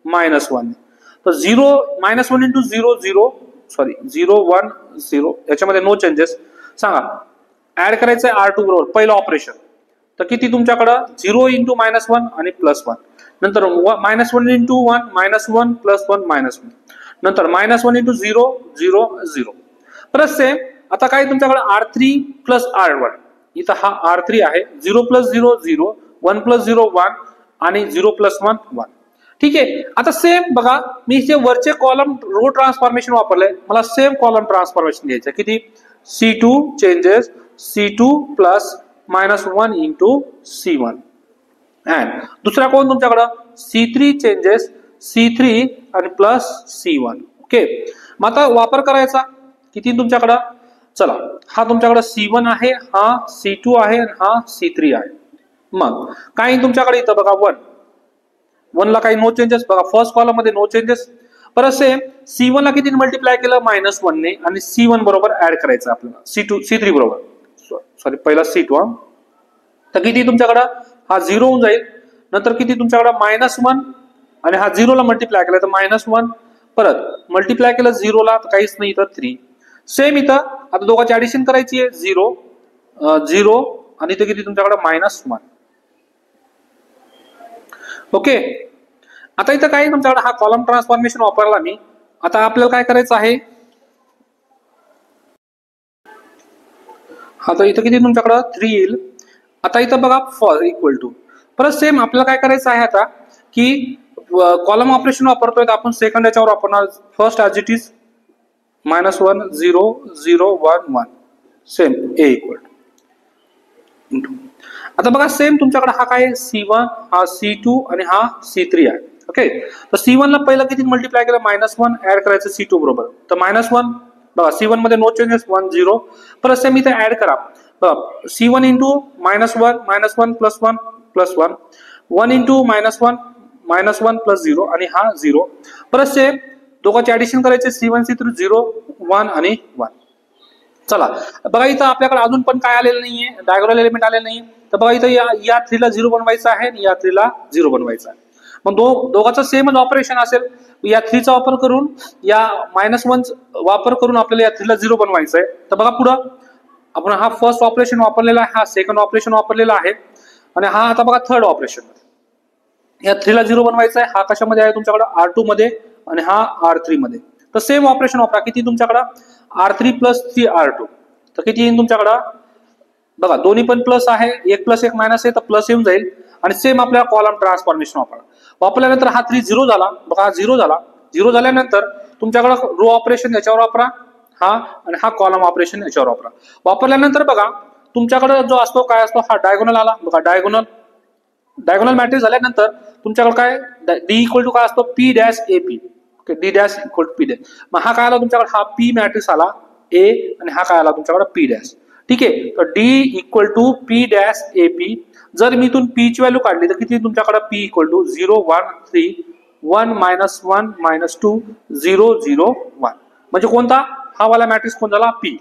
-1. तर 0 -1 × 0 0 0 1 0 याच्यामध्ये नो चेंजेस. सांगा ऍड करायचं आहे R2 बरोबर पहिलं ऑपरेशन, तर किती तुमच्याकडं 0 × -1 आणि +1. नंतर -1 × 1 -1 +1 -1. नंतर -1 × 0 0 0. परत सेम आता काय तुमच्याकडे R3 + R1. इथं हा R3 आहे, 0 + 0 0 1 + 0 1 आणि 0 + 1 1. ठीक आहे. आता सेम बघा मी इथे वरचे कॉलम रो ट्रान्सफॉर्मेशन वापरलंय, मला सेम कॉलम ट्रान्सफॉर्मेशन घ्यायचं. किती C2 changes C2 + -1 × C1 and दुसरा कोण तुमच्याकडं C3 चेंजेस C3 आणि प्लस C1. ओके. मग आता वापर करायचा किती तुमच्याकडं, चला हा तुमच्याकडे C1 आहे, हा C2 आहे आणि हा C3 आहे. मग काही तुमच्याकडे इथं बघा 1 ला काही नो चेंजेस. बघा फर्स्ट कॉलम मध्ये नो चेंजेस. परत सेम C1 ला किती मल्टिप्लाय केलं -1 ने आणि C1 बरोबर ऍड करायचं आपल्याला C3 बरोबर. सॉरी पहिला C2. तर किती तुमच्याकडं हा 0 होऊन जाईल. नंतर किती तुमच्याकडं -1 आणि हा 0 ला मल्टिप्लाय केला तर -1. परत मल्टिप्लाय केलं 0 ला तर काहीच नाही, इथं 3. सेम इथं आता दोघांची ऍडिशन करायची आहे 0 0 आणि इथं किती तुमच्याकडे -1. ओके. आता इथं काय तुमच्याकडे हा कॉलम ट्रान्सफॉर्मेशन वापरला मी. आता आपल्याला काय करायचं आहे, आता इथं किती तुमच्याकडं 3 येईल. आता इथं बघा फॉर इक्वल टू, परत सेम आपल्याला काय करायचं आहे आता की कॉलम ऑपरेशन वापरतोय आपण सेकंड याच्यावर वापरणार. First as it is -1 0 0 1 1 same A equal to. आता बघा सेम तुमच्याकडे हा काय C1 हा C2 आणि हा C3 आहे. ओके, तर C1 ला पहिला किती मल्टिप्लाय केलं -1 ऍड करायचं C2 बरोबर. तर -1 बघा C1 मध्ये नो चेंजेस 1 0. परत सेम इथे ऍड करा. C1 into -1 -1 plus 1 plus 1 1 into -1 plus 0 आणि हा 0. परत सेम दोघांचे ऍडिशन करायचे C1 C3 0 1 आणि 1. चला बघा इथं आपल्याकडे अजून पण काय आलेलं नाहीये, डायगोनल एलिमेंट आलेलं नाही. तर बघा इथं या 3 ला 0 बनवायचं आहे आणि या 3 ला 0 बनवायचं आहे. मग दोघांचं सेमच ऑपरेशन असेल. या 3 चा वापर करून या -1 वापर करून आपल्याला या 3 ला 0 बनवायचं आहे. तर बघा पुढं आपण हा फर्स्ट ऑपरेशन वापरलेला आहे, हा सेकंड ऑपरेशन वापरलेला आहे आणि हा आता बघा थर्ड ऑपरेशन. या 3 ला 0 बनवायचा आहे. हा कशामध्ये आहे तुमच्याकडे R2 मध्ये आणि हा R3 मध्ये. तर सेम ऑपरेशन वापरा. किती तुमच्याकडे R3 प्लस 3 R2. तर किती येईल तुमच्याकडे बघा, दोन्ही पण प्लस आहे, एक प्लस एक मायनस आहे तर प्लस येऊन जाईल. आणि सेम आपल्याला कॉलम ट्रान्सफॉर्मेशन वापरल्यानंतर हा 3 0 झाला. बघा 0 झाला. 0 झाल्यानंतर तुमच्याकडे रो ऑपरेशन याच्यावर वापरा हा आणि हा कॉलम ऑपरेशन याच्यावर वापरा. वापरल्यानंतर बघा तुमच्याकडे जो असतो काय असतो हा डायगोनल आला. बघा डायगोनल मॅट्रिक्स झाल्यानंतर तुमच्याकडे काय डी इक्वल टू काय असतो P dash AP. Okay, D dash equal to P dash. मग हा काय आला तुमच्याकडे हा P मॅट्रिक्स आला A आणि हा काय आला तुमच्याकडे P डॅश. ठीक आहे, तर D equal to P dash AP. जर मी इथून P ची व्हॅल्यू काढली तर किती तुमच्याकडे P इक्वल टू 0 1 3 1 -1 -2 0 0 1. म्हणजे कोणता हा वाला मॅट्रिक्स कोण झाला P.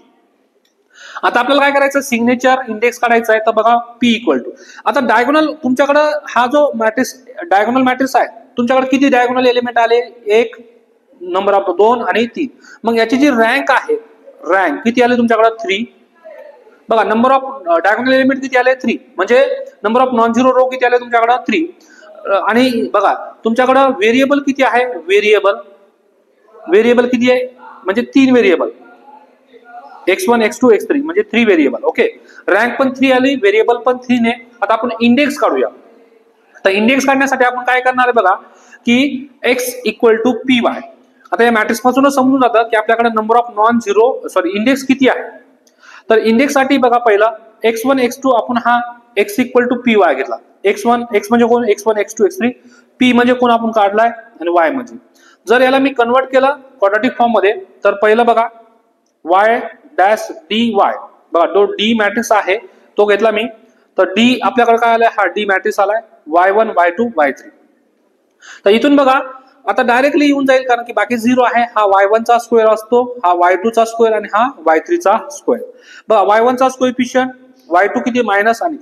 आता आपल्याला काय करायचं सिग्नेचर इंडेक्स काढायचा आहे. तर बघा P इक्वल टू, आता डायगोनल तुमच्याकडे हा जो मॅट्रिक्स डायगोनल मॅट्रिक्स आहे तुमच्याकडे किती डायगोनल एलिमेंट आले 1 नंबर ऑफ 2 आणि 3. मग याची जी रँक आहे रँक किती आले तुमच्याकडे 3. बघा नंबर ऑफ डायगोनल एलिमेंट किती आले 3. म्हणजे number of non zero row किती आले तुमच्याकडे 3. आणि बघा तुमच्याकडे व्हेरिएबल किती आहे, व्हेरिएबल किती आहे म्हणजे 3 व्हेरिएबल x1 x2 x3 म्हणजे 3 व्हेरिएबल. ओके, रँक पण 3 आली, व्हेरिएबल पण 3 ने. आता आपण इंडेक्स काढूया. तर इंडेक्स काढण्यासाठी आपण काय करणार आहे बघा की x इक्वल टू py. आता या मॅट्रिक्स पासूनच समजून जातं की आपल्याकडे number of non zero index किती आहे. तर इंडेक्स साठी बघा पहिला x1 x2 आपण हा x इक्वल टू py घेतला. x म्हणजे कोण x1 x2 x3, p म्हणजे कोण आपण काढलाय आणि y म्हणजे. जर याला मी कन्वर्ट केलं क्वाड्रॅटिक फॉर्म मध्ये तर पहिलं बघा y डॅश dy. बघा तो डी मॅट्रिक्स आहे तो घेतला मी. तर डी आपल्याकडे काय आलाय हा डी मॅट्रिक्स आलाय y1 y2 y3. तर इथून बघा आता डायरेक्टली येऊन जाईल कारण की बाकी 0 आहे. हा y1 चा स्क्वेअर असतो, हा y2 चा स्क्वेअर आणि हा y3 चा स्क्वेअर. बघा y1 चा कोएफिशियंट y2 किती मायनस आणि.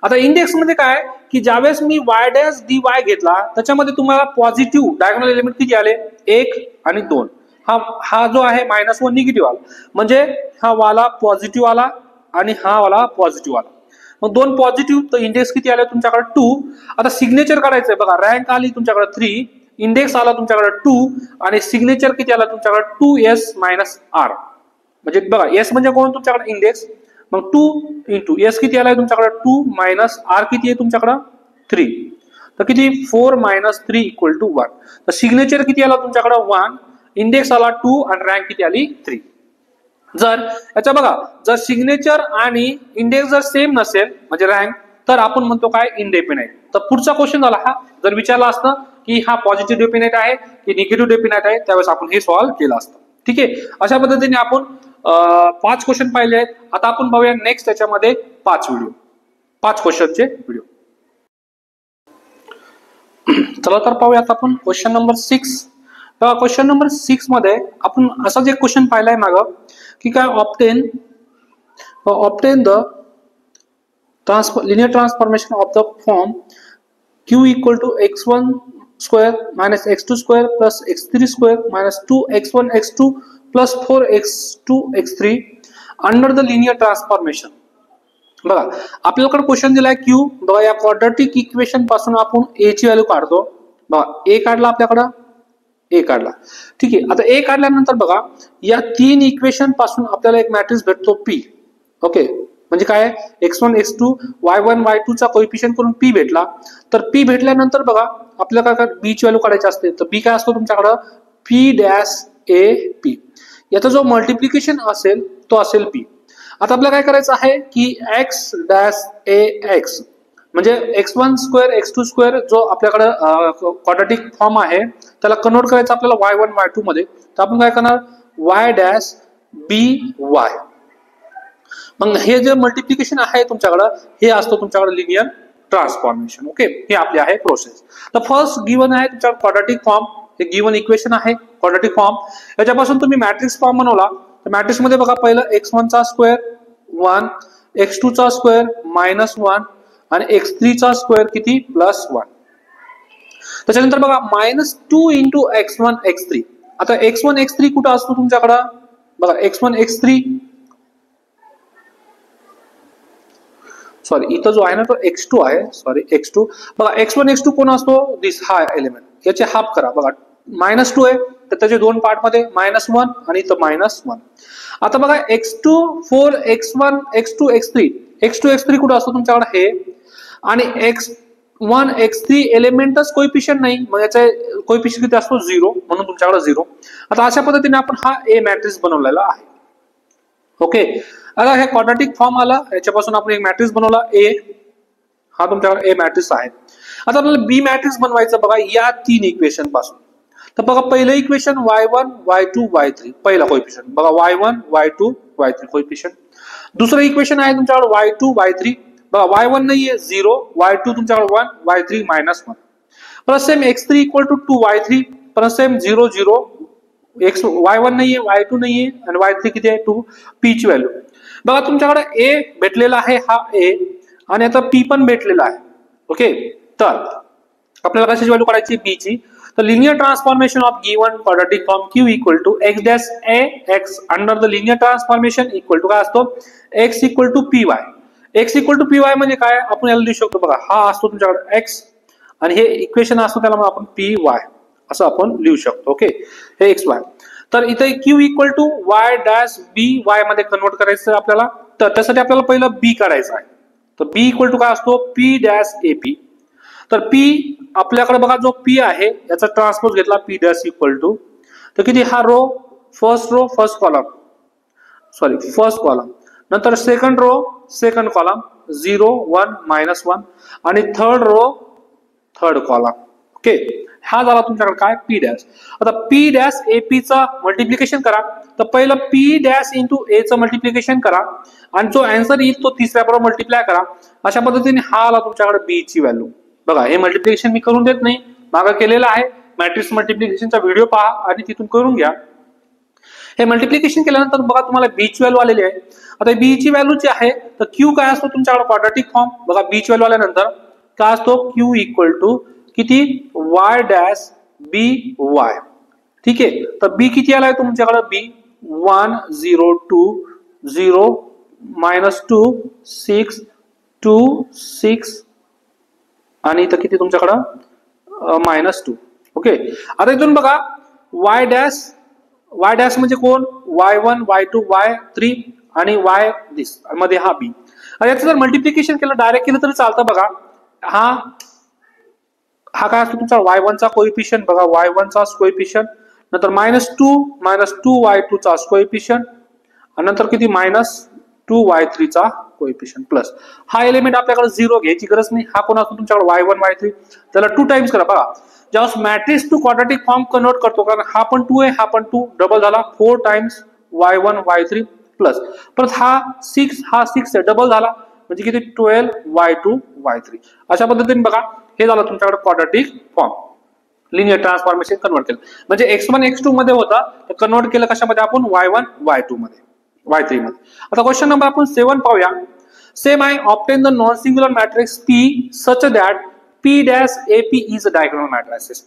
आता इंडेक्स मध्ये काय की ज्यावेळेस मी y डॅश dy घेतला त्याच्यामध्ये तुम्हाला पॉझिटिव्ह डायगोनल एलिमेंट किती आले 1 आणि 2. हा जो आहे -1 निगेटिव्ह आला म्हणजे हा वाला पॉझिटिव्ह आला आणि हा वाला पॉझिटिव्ह आला. मग 2 पॉझिटिव्ह, तर इंडेक्स किती आले तुमच्याकडे 2. आता सिग्नेचर काढायचंय. बघा रँक आली तुमच्याकडे 3, इंडेक्स आला तुमच्याकडे 2 आणि सिग्नेचर किती आला तुमच्याकडे 2s - r. म्हणजे बघा s म्हणजे कोण तुमच्याकडे इंडेक्स. मग 2 इंटू s किती आलाय तुमच्याकडे 2 मायनस r किती आहे तुमच्याकडे 3. तर किती 4 - 3 इक्वल टू 1. तर सिग्नेचर किती आला तुमच्याकडे 1, इंडेक्स आला 2 आणि रँक किती आली 3. जर याचा बघा जर सिग्नेचर आणि इंडेक्स जर सेम नसेल म्हणजे रँक तर आपण म्हणतो काय इंडिपेंडेंट. तर पुढचा क्वेश्चन झाला हा जर विचारला असतं की हा पॉझिटिव्ह डिपेंडेंट आहे की निगेटिव्ह डिपेंडेंट आहे त्यावेळेस आपण हे सॉल्व्ह केलं असतं. ठीक आहे, अशा पद्धतीने आपण 5 क्वेश्चन पाहिले आहेत. आता आपण बघूया नेक्स्ट त्याच्यामध्ये 5 क्वेश्चनचे व्हिडिओ. चला तर पाहूयात आपण क्वेश्चन नंबर 6. क्वेश्चन नंबर 6 मध्ये आपण असाच एक क्वेश्चन पाहिलाय मागं की काय obtain the linear transformation of the form q equal to x1 square minus x2 square plus x3 square minus 2x1 x2 plus 4x2 x3 under the linear transformation. बघा आपल्याकडे क्वेश्चन दिलाय q. बघा या क्वाड्रॅटिक इक्वेशन पासून आपण a ची व्हॅल्यू काढतो. बघा a काढला आपल्याकडे, a काढला. ठीक आहे, आता a काढल्यानंतर बघा या 3 इक्वेशन पासून आपल्याला एक मॅट्रिक्स भेटतो p. ओके, म्हणजे काय x1 x2 y1 y2 चा कोएफिशियंट करून p भेटला. तर p भेटल्यानंतर बघा आपल्याला काय b ची व्हॅल्यू काढायची असते. तर b काय असतो तुमच्याकडे p डॅश a p. याचा जो मल्टिप्लिकेशन असेल तो असेल p. आता आपल्याला काय करायचं आहे की x डॅश a x म्हणजे x1 स्क्वेअर x2 स्क्वेअर जो आपल्याकडे क्वाड्रॅटिक फॉर्म आहे त्याला कन्वर्ट करायचं आपल्याला y1 y2 मध्ये. तर आपण काय करणार y डॅश by. मग हे जे मल्टिप्लिकेशन आहे तुमच्याकडे हे असतो तुमच्याकडे लिनियर ट्रान्सफॉर्मेशन. ओके, हे आपली आहे प्रोसेस. तर फर्स्ट गिवन आहे तुमच्याकडे क्वाड्रॅटिक फॉर्म. हे गिवन इक्वेशन आहे क्वाड्रॅटिक फॉर्म. याच्यापासून तुम्ही मॅट्रिक्स फॉर्म बनवला तर मॅट्रिक्स मध्ये बघा पहिलं x1 चा स्क्वेअर 1 x2 चा स्क्वेअर -1 आणि x3 चा स्क्वेअर किती +1. त्याच्यानंतर बघा -2 इंटू x1 x3. आता x1 x3 कुठं असतो तुमच्याकडे बघा x1 x3 सॉरी इथं जो आहे ना तो x2 आहे. सॉरी x2 बघा x1 x2 कोण असतो दिस हा एलिमेंट. याचे हाफ करा बघा -2 आहे तर त्याचे दोन पार्ट मध्ये -1 आणि इथं -1. आता बघा x2 4 x1 x2 x3 x2 x3 कुठं असतो तुमच्याकडे हे आणि x1 x3 एलिमेंटच कोएफिशियंट नाही मग याचा कोएफिशियंट किती असतो 0 म्हणून तुमच्याकडे 0. आता अशा पद्धतीने आपण हा ए मॅट्रिक्स बनवलेला आहे. ओके, आता हे क्वाड्रॅटिक फॉर्म आला याच्यापासून आपण एक मॅट्रिक्स बनवला ए. हा तुमच्याकडे ए मॅट्रिक्स आहे. आता आपल्याला बी मॅट्रिक्स बनवायचं बघा या तीन इक्वेशन पासून. तर बघा पहिलं इक्वेशन y1 y2 y3 पहिला कोएफिशियंट बघा y1 y2 y3 कोएफिशियंट. दुसरं इक्वेशन आहे तुमच्याकडे y2 y3 बघा y1 नाहीये 0 y2 तुमच्याकडे 1 y3 -1 plus same x3 equal to 2 y3 plus same 0 0 x y1 नाहीये y2 नाहीये आणि y3 किती आहे 2 p ची व्हॅल्यू बघा तुमच्याकडे a भेटलेला आहे हा a आणि आता p पण भेटलेला आहे. ओके, तर आपल्याला कशाची व्हॅल्यू काढायची b ची. तर linear transformation of given quadratic form q equal to x dash a x under the linear transformation equal to काय असतो x equal to py. x equal to py म्हणजे काय आपण याला लिहू शकतो बघा हा असतो तुमच्याकडे x आणि हे इक्वेशन असतो त्याला मग आपण py असं आपण लिहू शकतो. ओके, हे xy. तर इथे q equal to y dash by मध्ये कन्वर्ट करायचं आपल्याला. तर त्यासाठी आपल्याला पहिलं b काढायचं आहे. तर b इक्वल टू काय असतो p डॅश ap. तर p आपल्याकडे बघा जो p आहे याचा ट्रान्सपोज घेतला p डॅश इक्वल टू तर किती हा रो फर्स्ट कॉलम नंतर सेकंड रो सेकंड कॉलम 0 1 -1 आणि third row third column. Okay, हा झाला तुमच्याकडे काय p डॅश. आता p डॅश ap चा मल्टिप्लिकेशन करा. तर पहिलं p डॅश इंटू a चं मल्टिप्लिकेशन करा आणि जो आन्सर येईल तो तिसऱ्या बरोबर मल्टिप्लाय करा. अशा पद्धतीने हा आला तुमच्याकडे b ची व्हॅल्यू. बघा हे मल्टिप्लिकेशन मी करून देत नाही मागे केलेलं आहे. मॅट्रिक्स मल्टिप्लिकेशनचा व्हिडिओ पहा आणि तिथून करून घ्या. हे मल्टिप्लिकेशन केल्यानंतर बघा तुम्हाला b ची व्हॅल्यू आलेली आहे. आता b ची व्हॅल्यू जी आहे तर q काय असतो तुमच्याकडे क्वाड्रॅटिक फॉर्म बघा b ची व्हॅल्यू आल्यानंतर काय असतो q इक्वल टू किती y डॅश by. ठीक आहे, तर b किती आलाय तुमच्याकडे b 1 0 2 0 -2 6 2 6 आणि इथं किती तुमच्याकडं -2. ओके, आता इथून बघा y डॅश म्हणजे कोण y1 y2 y3 आणि y दिस मध्ये हा b. याचं जर मल्टिप्लिकेशन केलं डायरेक्ट केलं तरी चालतं. बघा हा काय असतो तुमचा y1 चा कोएफिशियंट बघा y1 चा कोएफिशियंट नंतर -2 y2 चा कोएफिशियंट आणि नंतर किती -2 y3 चा कोएफिशियंट प्लस हा एलिमेंट आपल्याकडे 0 घ्यायची गरज नाही. हा कोण असतो तुमच्याकडे y1 y3 त्याला 2 टाइम्स करा. बघा ज्यावेळेस matrix to quadratic form convert करतो कारण हा पण 2 आहे हा पण 2 डबल झाला 4 टाइम्स y1 y3 प्लस परत हा 6 आहे डबल झाला म्हणजे किती 12 y2 y3. अशा पद्धतीने बघा हे झालं तुमच्याकडे quadratic form. Linear transformation convert केलं म्हणजे x1 x2 मध्ये होता तर कन्वर्ट केलं कशामध्ये आपण y1 y2 मध्ये y3 मध्ये. आता क्वेश्चन नंबर आपण 7 पाहूया. सेम आहे obtain the non singular matrix p such that p dash ap is a diagonal matrix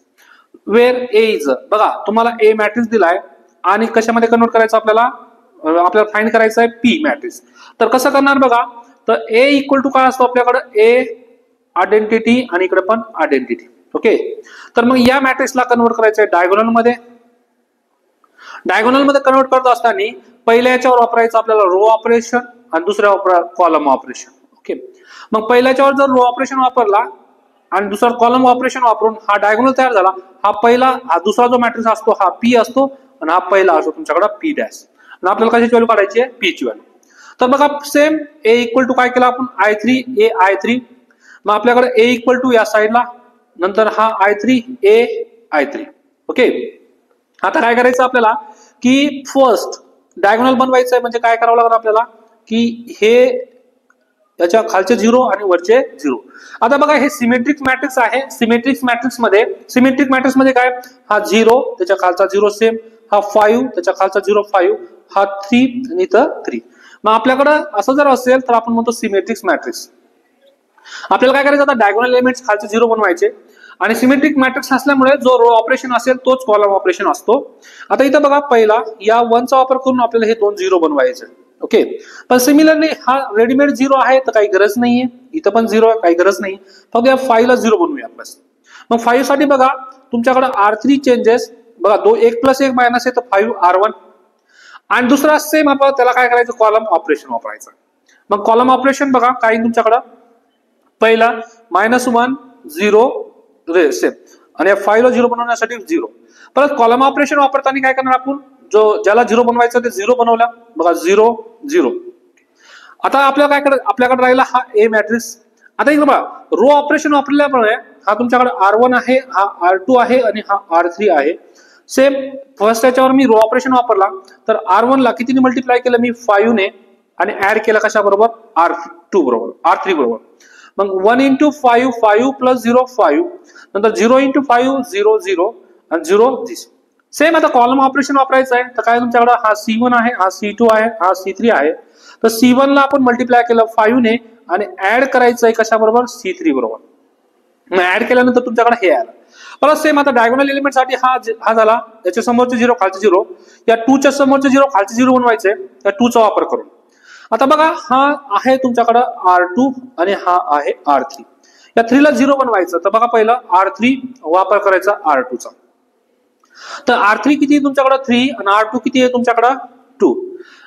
where a is बघा तुम्हाला a मॅट्रिक्स दिलाय आणि कशामध्ये कन्वर्ट करायचं आपल्याला फाइंड करायचं आहे p मॅट्रिक्स. तर कसं करणार बघा तर a इक्वल टू काय असतो आपल्याकडे a आयडेंटिटी आणि इकडे पण आयडेंटिटी. ओके, तर मग या मॅट्रिक्सला कन्वर्ट करायचं आहे डायगोनल मध्ये कन्वर्ट करत असताना पहिल्या याच्यावर वापरायचं आपल्याला रो ऑपरेशन आणि दुसऱ्या कॉलम ऑपरेशन. ओके, मग पहिल्याच्यावर जर रो ऑपरेशन वापरला आणि दुसरा कॉलम ऑपरेशन वापरून हा डायगोनल तयार झाला. हा दुसरा जो मॅट्रिक्स असतो हा पी असतो आणि हा पहिला असतो तुमच्याकडे पी डॅश. आणि आपल्याला कशाची व्हॅल्यू काढायची आहे? पी ची व्हॅल्यू. तर बघा सेम ए इक्वल टू काय केलं आपण? I3 ए I3. मग आपल्याकडे ए इक्वल टू या साईडला, नंतर हा I3 ए I3. ओके, आता काय करायचं आपल्याला की फर्स्ट डायगोनल बनवायचं आहे. म्हणजे काय करावं लागणार आपल्याला की हे याच्या खालचे 0 आणि वरचे 0. आता बघा हे सिमेट्रिक मॅट्रिक्स आहे. सिमेट्रिक मॅट्रिक्स मध्ये काय? हा 0 त्याच्या खालचा 0 सेम, हा 5 त्याच्या खालचा 0 5, हा 3 आणि इथं 3. मग आपल्याकडे असं जर असेल तर आपण म्हणतो सिमेट्रिक मॅट्रिक्स. आपल्याला काय करायचं? आता डायगोनल एलिमेंट्स खालचे 0 बनवायचे आणि सिमेट्रिक मॅट्रिक्स असल्यामुळे जो रो ऑपरेशन असेल तोच कॉलम ऑपरेशन असतो. आता इथं बघा पहिला या 1 चा वापर करून आपल्याला हे 2 0 बनवायचे. ओके, पण सिमिलरली हा रेडीमेड 0 आहे तर काही गरज नाहीये. इथं पण 0 आहे, काही गरज नाही. फक्त या 5 ला 0 बनवूया बस. मग 5 साठी बघा तुमच्याकडे R3 चेंजेस बघा 1 + 1 - आहे तर 5 R1 आणि दुसरा सेम आपण त्याला काय करायचं? कॉलम ऑपरेशन वापरायचं. मग कॉलम ऑपरेशन बघा काही तुमच्याकडे पहिला -1 0 सेम आणि या 5 ला 0 बनवण्यासाठी 0. परत कॉलम ऑपरेशन वापरताना काय करणार आपण? ज्याला 0 बनवायचं ते 0 बनवला बघा 0 0. आता आपल्याला काय करायचं? आपल्याकडे राहिला हा ए मॅट्रिक्स. आता इकडे बघा रो ऑपरेशन वापरल्यामुळे हा तुमच्याकडे R1 आहे, हा R2 आहे आणि हा R3 आहे. सेम फर्स्ट त्याच्यावर मी रो ऑपरेशन वापरला तर R1 ला कितीने मल्टिप्लाय केलं मी? 5 ने आणि ऍड केला कशा बरोबर? R2 बरोबर, R3 बरोबर. मग 1 × 5 5 + 0 5, नंतर 0 × 5 0 0 आणि 0 this. सेम आता कॉलम ऑपरेशन वापरायचं आहे तर काय तुमच्याकडे हा C1 आहे, हा C2 आहे, हा C3 आहे. तर C1 ला आपण मल्टिप्लाय केलं 5 ने आणि ऍड करायचं आहे कशा बरोबर? C3 बरोबर. मग ऍड केल्यानंतर तुमच्याकडे हे आलं. परत सेम आता डायगोनल एलिमेंट साठी हा झाला, याच्या समोरचे 0 खालचे 0, या 2 च्या समोरचे 0 खालचे 0 बनवायचे या 2 चा वापर करून. आता बघा हा आहे तुमच्याकडे R2 आणि हा आहे R3. या 3 ला 0 बनवायचं तर बघा पहिलं R3 वापर करायचा R2 चा. तर R3 किती आहे तुमच्याकडे? 3 आणि R2 किती आहे तुमच्याकडे? 2.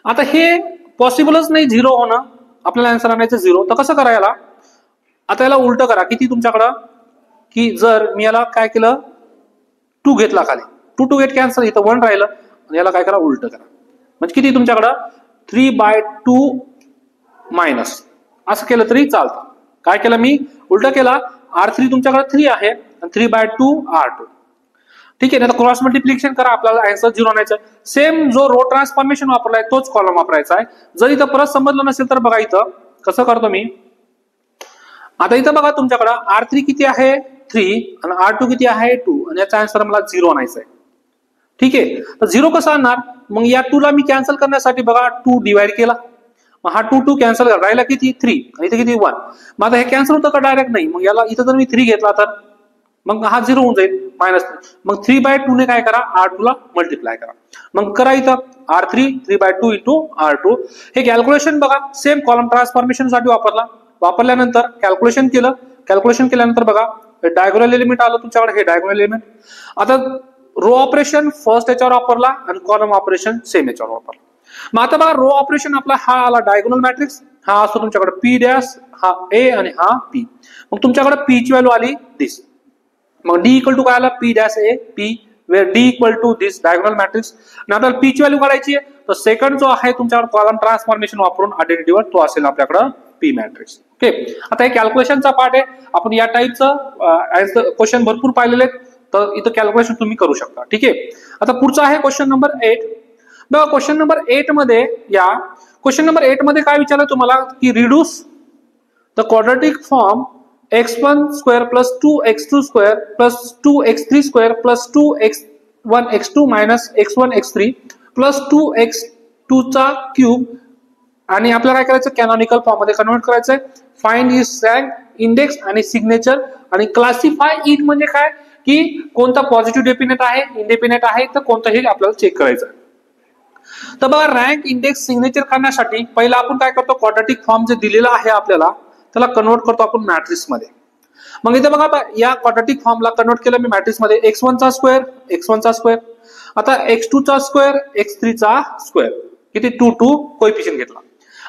आता हे पॉसिबलच नाही 0 होणं, आपल्याला आन्सर आणायचं 0. तर कसं करायला? आता याला उलट करा. किती तुमच्याकडं की जर मी याला काय केलं 2 घेतला खाली, 2 गेट कॅन्सल, इथं 1 राहिलं आणि याला काय करा? उलट करा. म्हणजे किती तुमच्याकडं 3/2 मायनस असं केलं तरी चालतं. काय केलं मी? उलट केला. R3 तुमच्याकडे 3 आहे आणि 3/2 R2. ठीक आहे ना? क्रॉस मल्टिप्लिकेशन करा, आपल्याला आन्सर 0 आणायचं. सेम जो रो ट्रान्सफॉर्मेशन वापरलाय तोच कॉलम वापरायचा आहे. जर इथं परत समजलं नसेल तर बघा इथं कसं करतो मी. आता इथं बघा तुमच्याकडे R3 किती आहे? 3 आणि R2 किती आहे? 2 आणि याचा आन्सर मला 0 आणायचा आहे. ठीक आहे, तर 0 कसं आणणार? मग या 2 ला मी कॅन्सल करण्यासाठी बघा 2 डिवाइड केला. मग हा 2 कॅन्सल राहिला किती? 3 आणि इथे किती? 1. मग आता हे कॅन्सल होतं का? डायरेक्ट नाही. मग याला इथं जर मी 3 घेतला तर मग हा 0 होऊन जाईल -3. मग 3/2 ने काय करा? R2 ला मल्टिप्लाय करा. मग करा इथं R3 3/2 × R2. हे कॅल्क्युलेशन बघा सेम कॉलम ट्रान्सफॉर्मेशन साठी वापरल्यानंतर कॅल्क्युलेशन केल्यानंतर बघा डायगोनल एलिमेंट आलं तुमच्याकडे, हे डायगोनल एलिमेंट. आता रो ऑपरेशन फर्स्ट याच्यावर वापरला आणि कॉलम ऑपरेशन सेम याच्यावर वापरला. मग आता बघा रो ऑपरेशन आपला हा आला डायगोनल मॅट्रिक्स, हा असतो तुमच्याकडे P डॅश, हा A आणि हा P. मग तुमच्याकडे P ची व्हॅल्यू आली दिस. मग D इक्वल टू काय आला? P dash A P, where D equal to this diagonal matrix. आणि आपल्याला P ची व्हॅल्यू काढायची आहे तर सेकंड जो आहे तुमच्याकडे कॉलम ट्रान्सफॉर्मेशन वापरून आयडेंटिटीवर तो असेल आपल्याकडे P मॅट्रिक्स. ओके, आता हे कॅल्क्युलेशनचा पार्ट आहे. आपण या टाईपचं क्वेश्चन भरपूर पाहिलेले आहेत तर इथं कॅल्क्युलेशन तुम्ही करू शकता. ठीक आहे, आता पुढचा आहे क्वेश्चन नंबर 8. बघा क्वेश्चन नंबर 8 मध्ये काय विचारलं तुम्हाला की reduce the quadratic form x1² + 2x2² + 2x3² + 2x1x2 - x1x3 + 2x2³ आणि आपल्याला काय करायचं? कॅनॉनिकल फॉर्म मध्ये कन्वर्ट करायचंय. फाइंड हिज रँक, इंडेक्स आणि सिग्नेचर आणि क्लासिफाय इट म्हणजे काय की कोणता पॉझिटिव्ह डिपेंडेंट आहे, इंडिपेंडेंट आहे तर कोणताही आपल्याला चेक करायचं. तर बघा रँक, इंडेक्स, सिग्नेचर करण्यासाठी पहिला आपण काय करतो? क्वाड्रेटिक फॉर्म जे दिलेला आहे आपल्याला त्याला कन्वर्ट करतो आपण मॅट्रिक्स मध्ये. मग इथे बघा या क्वाड्रेटिक फॉर्मला कन्वर्ट केलं मी मॅट्रिक्स मध्ये. x1² आता x2² x3² किती 2 कोएफिशिएंट घेतला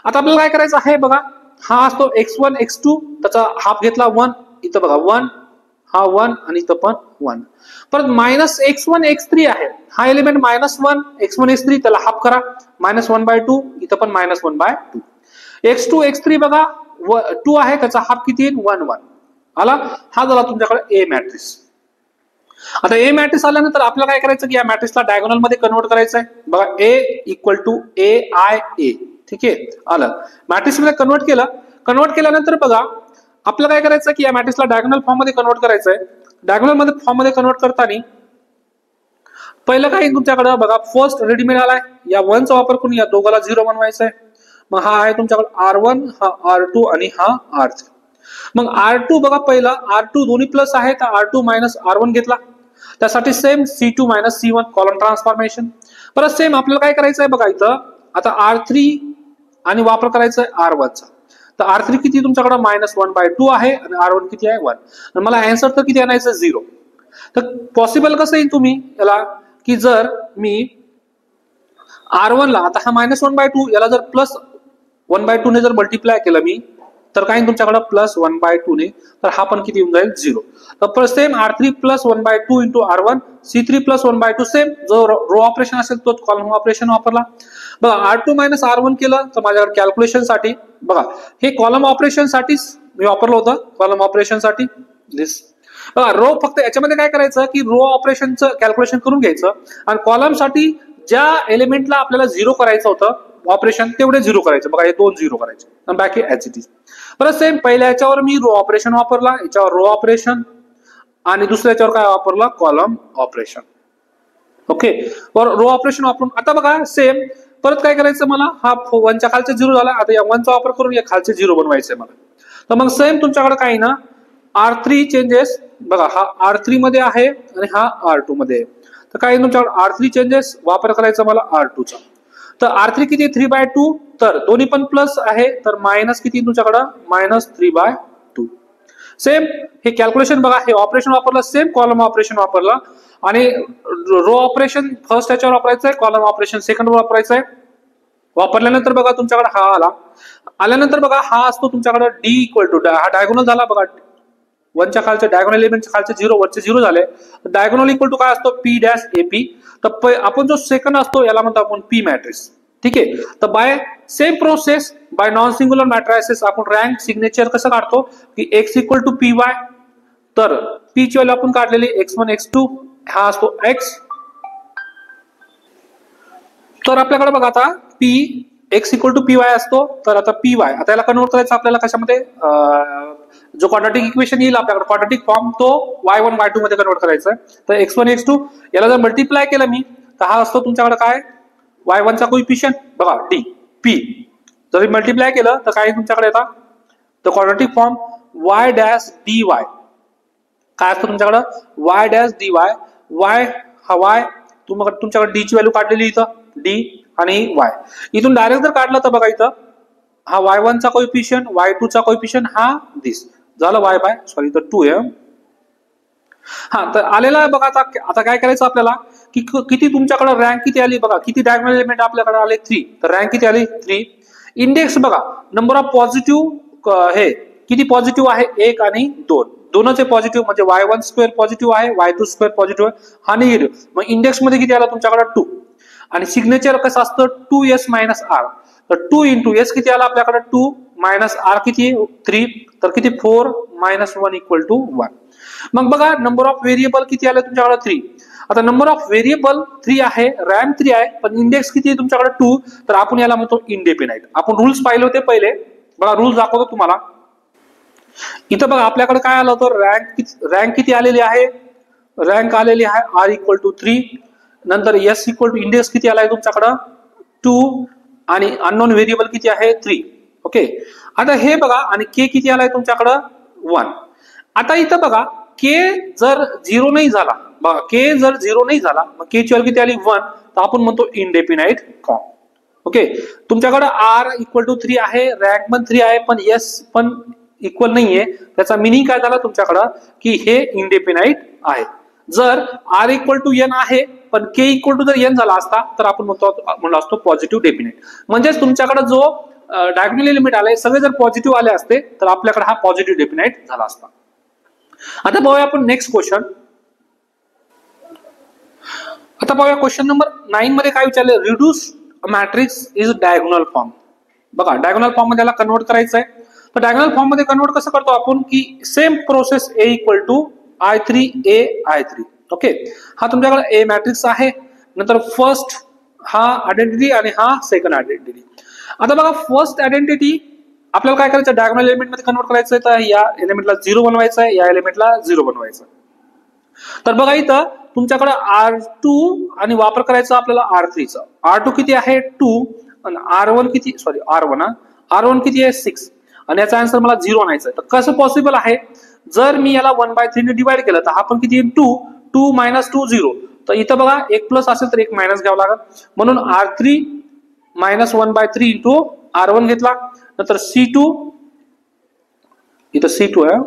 आता आपल्याला काय करायचं आहे बघा, हा असतो x1 x2, त्याचा हाफ घेतला 1, इथं बघा 1, हा 1 आणि इथं पण 1. परत मायनस x1 x3 आहे, हा एलिमेंट -1 x1 x3 त्याला हाफ करा, -1/2, इथं पण -1/2. x2 x3 बघा 2 आहे, त्याचा हाफ किती येईल 1 1 आला. हा झाला तुमच्याकडे ए मॅट्रिक्स. आता ए मॅट्रिक्स आल्यानंतर आपल्याला काय करायचं की या मॅट्रिक्सला डायगोनल मध्ये कन्वर्ट करायचं आहे बघा, ए इक्वल टू ए आय ए. ठीक आहे, आलं. मॅट्रिक्स मध्ये कन्वर्ट केलं, कन्वर्ट केल्यानंतर बघा आपल्याला काय करायचं की या मॅट्रिक्सला डायगोनल फॉर्म मध्ये कन्वर्ट करायचं आहे. डायगोनल मध्ये फॉर्म मध्ये कन्वर्ट करताना पहिलं काय तुमच्याकडे बघा, फर्स्ट रेडीमेड आलाय, या 1 चा वापर करून या दोघाला 0 बनवायचा आहे. मग हा आहे तुमच्याकडे R1, हा R2 आणि हा R3. मग R2 बघा, पहिला R2 दोन्ही प्लस आहे तर R2 मायनस R1 घेतला, त्यासाठी same C2 minus C1 column transformation. परत सेम आपल्याला काय करायचं आहे बघा, इथं आता R3 आणि वापर करायचा आहे R1 चा. तर R3 किती तुमच्याकडे -1/2 आहे आणि R1 किती आहे 1. आणि मला आन्सर तर किती आणायचं 0. तर पॉसिबल कसं येईल तुम्ही याला की जर मी R1 ला आता हा -1/2 याला जर प्लस 1/2 ने जर मल्टिप्लाय केलं मी, तर काय तुमच्याकडे प्लस 1/2 ने, तर हा पण किती येऊन जाईल 0. तर same R3 plus 1/2 into R1, C3 plus 1/2, same जो रो ऑपरेशन असेल तोच कॉलम ऑपरेशन वापरला. बघा R2 मायनस R1 केलं तर माझ्याकडे कॅल्क्युलेशन साठी बघा हे कॉलम ऑपरेशन साठीच मी वापरलं होतं, कॉलम ऑपरेशन साठी दिस. बघा रो फक्त याच्यामध्ये काय करायचं की रो ऑपरेशनचं कॅल्क्युलेशन करून घ्यायचं आणि कॉलम साठी ज्या एलिमेंटला आपल्याला 0 करायचं होतं ऑपरेशन तेवढे 0 करायचं. बघा हे 2 0 करायचे आणि बाकी ऍज इट इज. परत सेम पहिल्या याच्यावर मी रो ऑपरेशन वापरला, याच्यावर रो ऑपरेशन आणि दुसऱ्या याच्यावर काय वापरला, column operation. Okay, row operation वापरून आता बघा सेम परत काय करायचं, मला हा 1 च्या खालचे 0 झाला, आता या 1 चा वापर करून या खालचे 0 बनवायचे मला. तर मग सेम तुमच्याकडे काय ना R3 चेंजेस बघा, हा R3 मध्ये आहे आणि हा R2 मध्ये आहे. तर काय तुमच्याकडे R3 चेंजेस वापर करायचा मला R2 चा. तर R3 किती 3/2, तर दोन्ही पण प्लस आहे तर मायनस किती तुमच्याकडे -3/2. सेम हे कॅल्क्युलेशन बघा, हे ऑपरेशन वापरलं, सेम कॉलम ऑपरेशन वापरलं आणि रो ऑपरेशन फर्स्ट याच्यावर वापरायचं आहे, कॉलम ऑपरेशन सेकंड वर वापरायचं आहे. वापरल्यानंतर बघा तुमच्याकडे हा आला, आल्यानंतर बघा हा असतो तुमच्याकडे D इक्वल टू, हा डायगोनल झाला बघा, 1 च्या खालचे डायगोनल एलिमेंटच्या खालचे 0 वरचे 0 झाले. डायगोनल इक्वल टू काय असतो P'AP. तर आपण जो सेकंड असतो याला म्हणतो आपण P मॅट्रिक्स. ठीक आहे, तर by same process by non singular matrices आपण रँक सिग्नेचर कसं काढतो की x इक्वल टू PY. तर P ची व्हॅल्यू आपण काढलेली x1 x2, हा असतो x. तर आपल्याकडे बघा आता P x equal to PY असतो, तर आता PY आता याला कन्वर्ट करायचं आपल्याला कशामध्ये, जो क्वाड्रॅटिक इक्वेशन येईल आपल्याकडे क्वाड्रॅटिक फॉर्म तो y1 y2 मध्ये कन्वर्ट करायचा आहे. तर x1 x2 याला जर मल्टिप्लाय केलं मी तर हा असतो तुमच्याकडे काय y1 चा कोइफिशियंट बघा D P. जर मल्टिप्लाय केलं तर काय तुमच्याकडे येतात, तर quadratic form y dash dy काय असतं तुमच्याकडे y डॅश dy. y हा y तुमच्याकडे D ची व्हॅल्यू काढलेली इथं D आणि y. इथून डायरेक्ट जर काढलं तर बघा इथं हा y1 चा कोइफिशियंट, y2 चा कोइफिशियंट, हा दिस झालं y बाय सॉरी तर 2m. हा तर आलेला आहे बघा. आता काय करायचं आपल्याला की किती तुमच्याकडे रँक किती आली बघा, किती डायगोनल एलिमेंट आपल्याकडे आले 3. तर रँक किती आली 3. इंडेक्स बघा, नंबर ऑफ पॉझिटिव्ह हे किती पॉझिटिव्ह आहे 1 आणि 2, दोनच पॉझिटिव्ह म्हणजे y1 स्क्वेअर पॉझिटिव्ह आहे, y2 स्क्वेअर पॉझिटिव्ह आहे, हा निगेटिव्ह. मग इंडेक्स मध्ये किती आला तुमच्याकडे 2 आणि सिग्नेचर कसं असतं 2s मायनस r. तर 2 इंटू s किती आला आपल्याकडे 2 मायनस r किती 3, तर किती 4 मायनस 1 इक्वल टू 1. मग बघा नंबर ऑफ व्हेरिएबल किती आले तुमच्याकडे 3. आता नंबर ऑफ व्हेरिएबल 3 आहे, रॅम 3 आहे, पण इंडेक्स किती आहे तुमच्याकडे 2. तर आपण याला म्हणतो इंडेफिनाइट. आपण रूल्स पाहिले होते पहिले बघा, रूल्स दाखवतो तुम्हाला. इथं बघा आपल्याकडे काय आलं होतं, रँक किती आलेली आहे, रँक आलेली आहे r इक्वल टू 3. नंतर s इक्वल टू इंडेक्स किती आलाय तुमच्याकडं 2 आणि अननोन व्हेरिएबल किती आहे 3. ओके, आता हे बघा आणि k किती आलाय तुमच्याकडं 1. आता इथं बघा k जर 0 नाही झाला बघा, k जर 0 नाही झाला मग k ची व्हॅल्यू किती आली 1, तर आपण म्हणतो इंडेफिनाइट फॉर्म. ओके, तुमच्याकडे r इक्वल टू 3 आहे, रँक पण 3 आहे, पण s पण इक्वल नाहीये. त्याचा मिनिंग काय झाला तुमच्याकडं की हे इंडेफिनाइट आहे. जर r इक्वल टू n आहे पण k इक्वल टू जर n झाला असता तर आपण म्हणतो असतो पॉझिटिव्ह डेफिनेट. म्हणजेच तुमच्याकडे जो डायगोनल एलिमेंट आले सगळे जर पॉझिटिव्ह आले असते तर आपल्याकडे हा पॉझिटिव्ह डेफिनाइट झाला असता. आता पाहूया आपण नेक्स्ट क्वेश्चन. आता पाहूया क्वेश्चन नंबर 9 मध्ये काय विचारले, reduce matrix is diagonal form. बघा डायगोनल फॉर्म मध्ये याला कन्वर्ट करायचं आहे. तर डायगोनल फॉर्म मध्ये कन्वर्ट कसं करतो आपण की same process A equal to I3 A I3. Okay, हा तुमच्याकडे A मॅट्रिक्स आहे, नंतर फर्स्ट हा आयडेंटिटी आणि हा सेकंड आयडेंटिटी. आता बघा फर्स्ट आयडेंटिटी आपल्याला काय करायचं, डायगोनल एलिमेंट मध्ये कन्वर्ट करायचं आहे. तर या एलिमेंटला 0 बनवायचं आहे, या एलिमेंटला 0 बनवायचं. तर बघा इथं तुमच्याकडे R2 आणि वापर करायचा आपल्याला R3 चा. R2 किती आहे 2 आणि R1 किती, सॉरी R1 R1 किती आहे 6 आणि याचा आन्सर मला 0 आणायचा आहे. तर कसं पॉसिबल आहे, जर मी याला 1/3 ने डिवाइड केलं तर हा पण किती आहे 2 2 - 2 0. तर इथं बघा एक प्लस असेल तर एक मायनस घ्यावं लागेल, म्हणून R3 - 1/3 इंटू R1 घेतला. नंतर C2 इथं C2 आहे,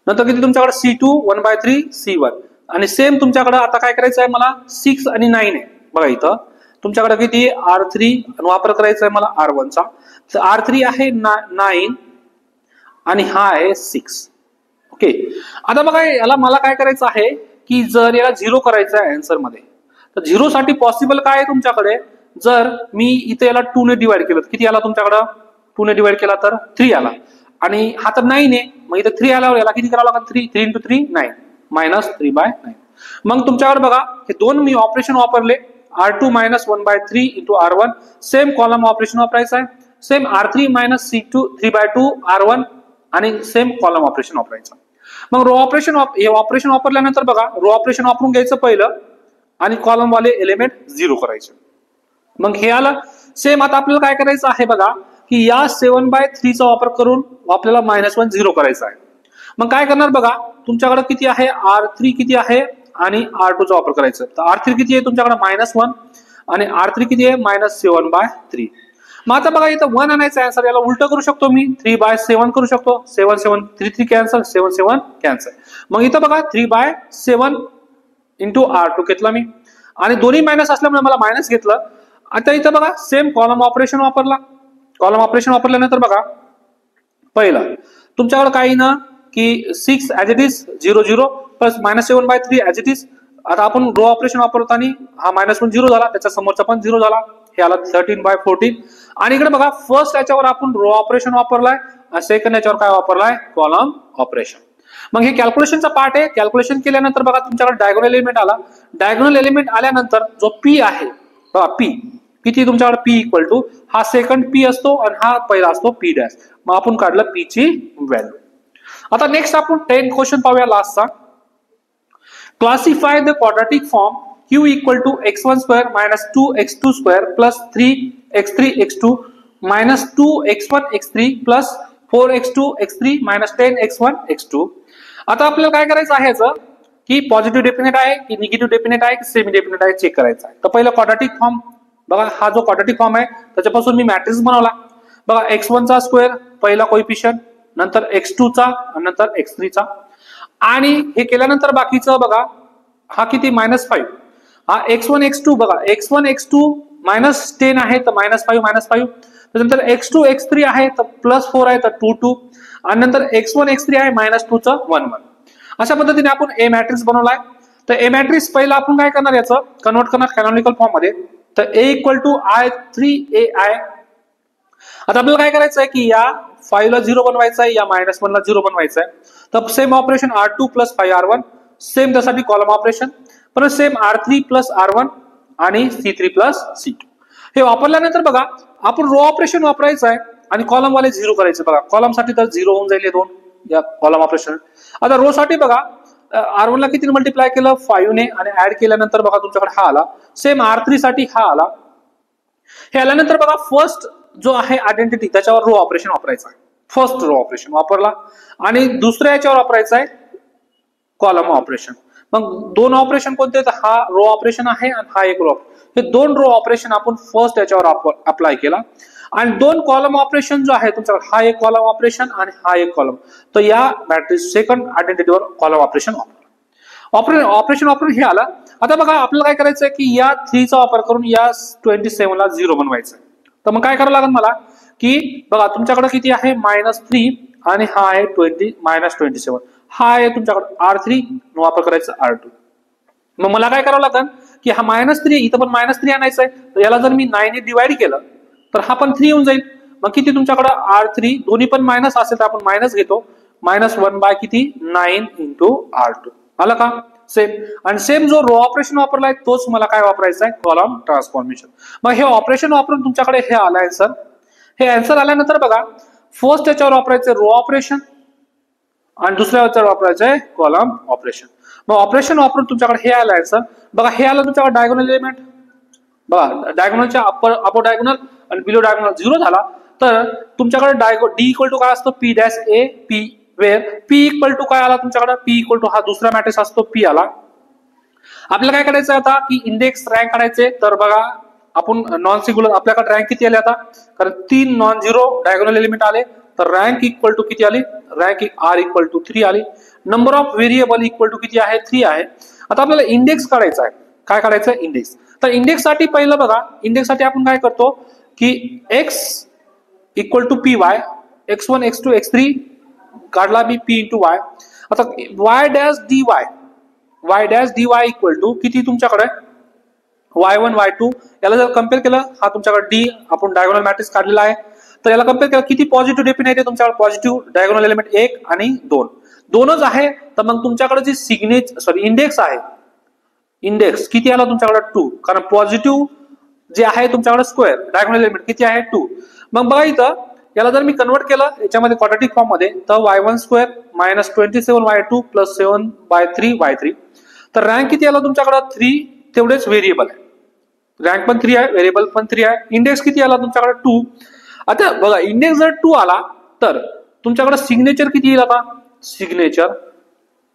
नंतर किती तुमच्याकडे C2 1/3 C1 आणि सेम तुमच्याकडे आता काय करायचं आहे मला 6 आणि 9 आहे. बघा इथं तुमच्याकडे किती R3 आणि वापर करायचा आहे मला R1 चा. तर R3 आहे 9 आणि हा आहे 6. ओके, आता बघा याला मला काय करायचं आहे की जर याला 0 करायचं आहे आन्सर मध्ये, तर 0 साठी पॉसिबल काय आहे तुमच्याकडे, जर मी इथे याला 2 ने डिवाइड केलं, किती आला तुमच्याकडे 2 ने डिवाइड केला तर 3 आला आणि हा तर 9 आहे, मग इथे 3 आल्यावर याला किती करावं लागेल 3 3 × 3 9 -3/9. मग तुमच्याकडे बघा हे दोन मी ऑपरेशन वापरले, R2 - 1/3 into R1, same column operation वापरायचं आहे. सेम R3 - C2 3/2 R1 आणि सेम कॉलम ऑपरेशन वापरायचं. मग रो ऑपरेशन हे ऑपरेशन वापरल्यानंतर बघा रो ऑपरेशन वापरून घ्यायचं पहिलं आणि कॉलम वाले एलिमेंट 0 करायचे. मग हे आलं सेम. आता आपल्याला काय करायचं आहे बघा की या 7/3 चा वापर करून आपल्याला -1 0 करायचा आहे. मग काय करणार बघा, तुमच्याकडे किती आहे R3 किती आहे आणि R2 चा वापर करायचा. तर R3 किती आहे तुमच्याकडे -1 आणि R3 किती आहे -7/3. मग आता बघा इथं 1 आणायचा आन्सर, याला उलट करू शकतो मी 3/7 करू शकतो. 7 7 3 3 कॅन्सल, 7 7 कॅन्सल. मग इथं बघा 3/7 इंटू R2 घेतला मी आणि दोन्ही मायनस असल्यामुळे मला मायनस घेतलं. आता इथं बघा सेम कॉलम ऑपरेशन वापरला. कॉलम ऑपरेशन वापरल्यानंतर बघा पहिलं तुमच्याकडे काही ना की 6 as it is 0 0 plus -7/3 as it is. आता आपण रो ऑपरेशन वापरताना हा -1 0 झाला, त्याच्या समोरचा पण 0 झाला, हे आला 13/14. आणि इकडे बघा फर्स्ट याच्यावर आपण रो ऑपरेशन वापरलाय आणि सेकंड याच्यावर काय वापरलाय कॉलम ऑपरेशन. मग हे कॅल्क्युलेशनचा पार्ट आहे. कॅल्क्युलेशन केल्यानंतर बघा तुमच्याकडे डायगोनल एलिमेंट आला. डायगोनल एलिमेंट आल्यानंतर जो P आहे बघा P किती तुमच्याकडे P इक्वल टू हा सेकंड P असतो आणि हा पहिला असतो P डॅश. मग आपण काढलं P ची व्हॅल्यू. आता नेक्स्ट आपण 10 क्वेश्चन पाहूया लास्टचा. Classify the quadratic form Q equal to x1² - 2x2² plus 3x3x2 - 2x1x3 plus 4x2x3 - 10x1x2. आता आपल्याला काय करायचं आहे याचं की पॉझिटिव्ह डेफिनेट आहे की निगेटिव्ह डेफिनेट आहे की सेमी डेफिनेट आहे चेक करायचं आहे. तर पहिलं क्वाड्रॅटिक फॉर्म बघा, हा जो क्वाड्रॅटिक फॉर्म आहे त्याच्यापासून मी मॅट्रिक्स बनवला. बघा x1 चा स्क्वेअर पहिला कोइफिशियंट, नंतर x2 चा आणि नंतर x3 चा आणि हे केल्यानंतर बाकीचं बघा हा किती -5. हा x1 x2 बघा x1 x2 -10 आहे तर -5 -5. त्यानंतर x2 x3 आहे तर +4 आहे तर 2 2 आणि नंतर x1 x3 आहे -2 चं 1 1. अशा पद्धतीने आपण ए मॅट्रिक्स बनवलाय. तर ए मॅट्रिक्स पहिला आपण काय करणार याचं कन्वर्ट करणार कॅनॉनिकल फॉर्म मध्ये. तर A इक्वल टू I3AI. आता आपल्याला काय करायचं आहे की या 5 ला 0 बनवायचं आहे, या -1 ला 0 बनवायचं आहे. तर same operation R2 + 5R1 same त्यासाठी कॉलम ऑपरेशन, परत सेम R3 + R1 आणि C3 + C2. हे वापरल्यानंतर बघा आपण रो ऑपरेशन वापरायचं आहे आणि कॉलम वाले 0 करायचे. बघा कॉलम साठी तर 0 होऊन जाईल 2 या कॉलम ऑपरेशन. आता रो साठी बघा R1 ला किती मल्टिप्लाय केलं 5 ने आणि ऍड केल्यानंतर बघा तुमच्याकडे हा आला. सेम R3 साठी हा आला. हे आल्यानंतर बघा फर्स्ट जो आहे आयडेंटिटी त्याच्यावर रो ऑपरेशन वापरायचं आहे. फर्स्ट रो ऑपरेशन वापरला आणि दुसऱ्या याच्यावर वापरायचं आहे कॉलम ऑपरेशन. मग दोन ऑपरेशन कोणते, तर हा रो ऑपरेशन आहे आणि हा एक रो. हे दोन रो ऑपरेशन आपण फर्स्ट याच्यावर अप्लाय केला आणि दोन कॉलम ऑपरेशन जो आहे तुमच्याकडे हा एक कॉलम ऑपरेशन आणि हा एक कॉलम. तर या मॅट्रिक्स सेकंड आयडेंटिटीवर कॉलम ऑपरेशन ऑपरेशन वापरून हे आला. आता बघा आपल्याला काय करायचं आहे की या 3 चा वापर करून या 27 ला 0 बनवायचं आहे. तर मग काय करावं लागेल मला की बघा तुमच्याकडे किती आहे -3 आणि हा आहे -27 हा आहे तुमच्याकडे R3 वापर करायचा R2. मग मला काय करावं लागेल की हा -3 इथं पण -3 आणायचं आहे तर याला जर मी 9 ने डिवाइड केलं तर हा पण 3 येऊन जाईल. मग किती तुमच्याकडे R3 दोन्ही पण मायनस असेल तर आपण मायनस घेतो -1 बाय किती 9 इंटू R2 आलं का सेम. आणि सेम जो रो ऑपरेशन वापरलाय तोच मला काय वापरायचा आहे कॉलम ट्रान्सफॉर्मेशन. मग हे ऑपरेशन वापरून तुमच्याकडे हे आलं आन्सर. हे आन्सर आल्यानंतर बघा फर्स्ट याच्यावर वापरायचं रो ऑपरेशन आणि दुसऱ्या याच्यावर वापरायचं आहे कॉलम ऑपरेशन. मग ऑपरेशन वापरून तुमच्याकडे हे आलं आन्सर. बघा हे आलं तुमच्याकडे डायगोनल एलिमेंट बघा डायगोनलच्या अपर डायगोनल आणि बिलो डायगोनल 0 झाला तर तुमच्याकडे डी इक्वल टू काय असतो P dash A P where P equal to काय आला तुमच्याकडे पी इक्वल टू हा दुसरा मॅट्रिक्स असतो पी आला. आपल्याला काय करायचं आता की इंडेक्स रँक काढायचे तर बघा आपण नॉन सिंग्युलर आपल्याकडे रँक किती आले आता कारण 3 नॉन झिरो डायगोनल एलिमेंट आले तर रँक इक्वल टू किती आली रँक आर इक्वल टू 3 आली. Number of variable equal to किती आहे 3 आहे. आता आपल्याला इंडेक्स काढायचा आहे. काय काढायचं इंडेक्स. तर इंडेक्स साठी पहिलं बघा इंडेक्स साठी आपण काय करतो की x equal to P Y x1 x2 x3 काढला मी p इंटू वाय. आता y dash dy equal to किती तुमच्याकडे y1 y2 याला जर कम्पेअर केलं हा तुमच्याकडे d आपण डायगोनल मॅट्रिक्स काढलेला आहे तर याला कम्पेअर केलं किती पॉझिटिव्ह डेफिनेट आहे तुमच्याकडे पॉझिटिव्ह डायगोनल एलिमेंट 1 आणि 2 दोनच आहे. तर मग तुमच्याकडे जी इंडेक्स आहे इंडेक्स किती आला तुमच्याकडे 2 कारण पॉझिटिव्ह जे आहे तुमच्याकडे स्क्वेअर डायगोनल एलिमेंट किती आहे 2. मग बघा इथं याला जर मी कन्वर्ट केलं याच्यामध्ये क्वाड्रॅटिक फॉर्म मध्ये तर y1 square -27 y2 plus 7 bye 3 y3 तर रँक किती आला तुमच्याकडे 3 तेवढेच व्हेरिएबल आहे. रँक पण 3 आहे व्हेरिएबल पण 3 आहे. इंडेक्स किती आला तुमच्याकडे 2. आता बघा इंडेक्स जर 2 आला तर तुमच्याकडे सिग्नेचर किती येईल आता सिग्नेचर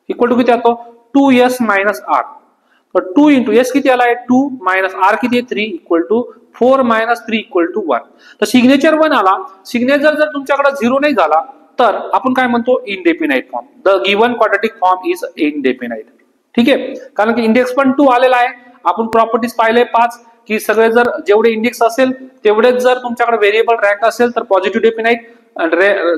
इक्वल टू किती येतो 2s मायनस r तर 2 इंटू एस किती आला आहे 2 मायनस आर किती आहे 3 equal to 4 minus 3 equal to 1. तर सिग्नेचर 1 आला. सिग्नेचर जर तुमच्याकडे 0 नाही झाला तर आपण काय म्हणतो indefinite form. The given quadratic form is indefinite. ठीक आहे कारण की इंडेक्स पण 2 आलेला आहे. आपण प्रॉपर्टीज पाहिले 5 की सगळे जर जेवढे इंडेक्स असेल तेवढेच जर तुमच्याकडे व्हेरिएबल रँक असेल तर पॉझिटिव्ह डेफिनाइट.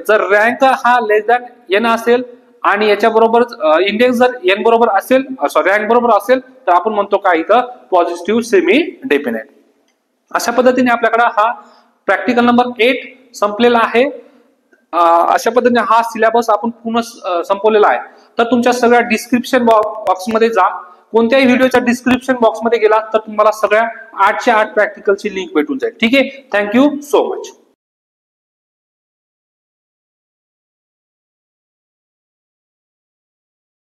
जर रँक हा लेस दॅन एन असेल आणि याच्या बरोबर इंडेक्स जर एन बरोबर असेल रँक बरोबर असेल तर आपण म्हणतो काय इथं पॉझिटिव्ह सेमी डेफिनाइट. अशा पद्धतीने आपल्याकडे हा प्रॅक्टिकल नंबर 8 संपलेला आहे. अशा पद्धतीने हा सिलेबस आपण पूर्ण संपवलेला आहे. तर तुमच्या सगळ्या डिस्क्रिप्शन बॉक्समध्ये जा. कोणत्याही व्हिडिओच्या डिस्क्रिप्शन बॉक्समध्ये गेला तर तुम्हाला सगळ्या 8च्या 8 प्रॅक्टिकलची लिंक भेटून जाईल. ठीक आहे. Thank you so much.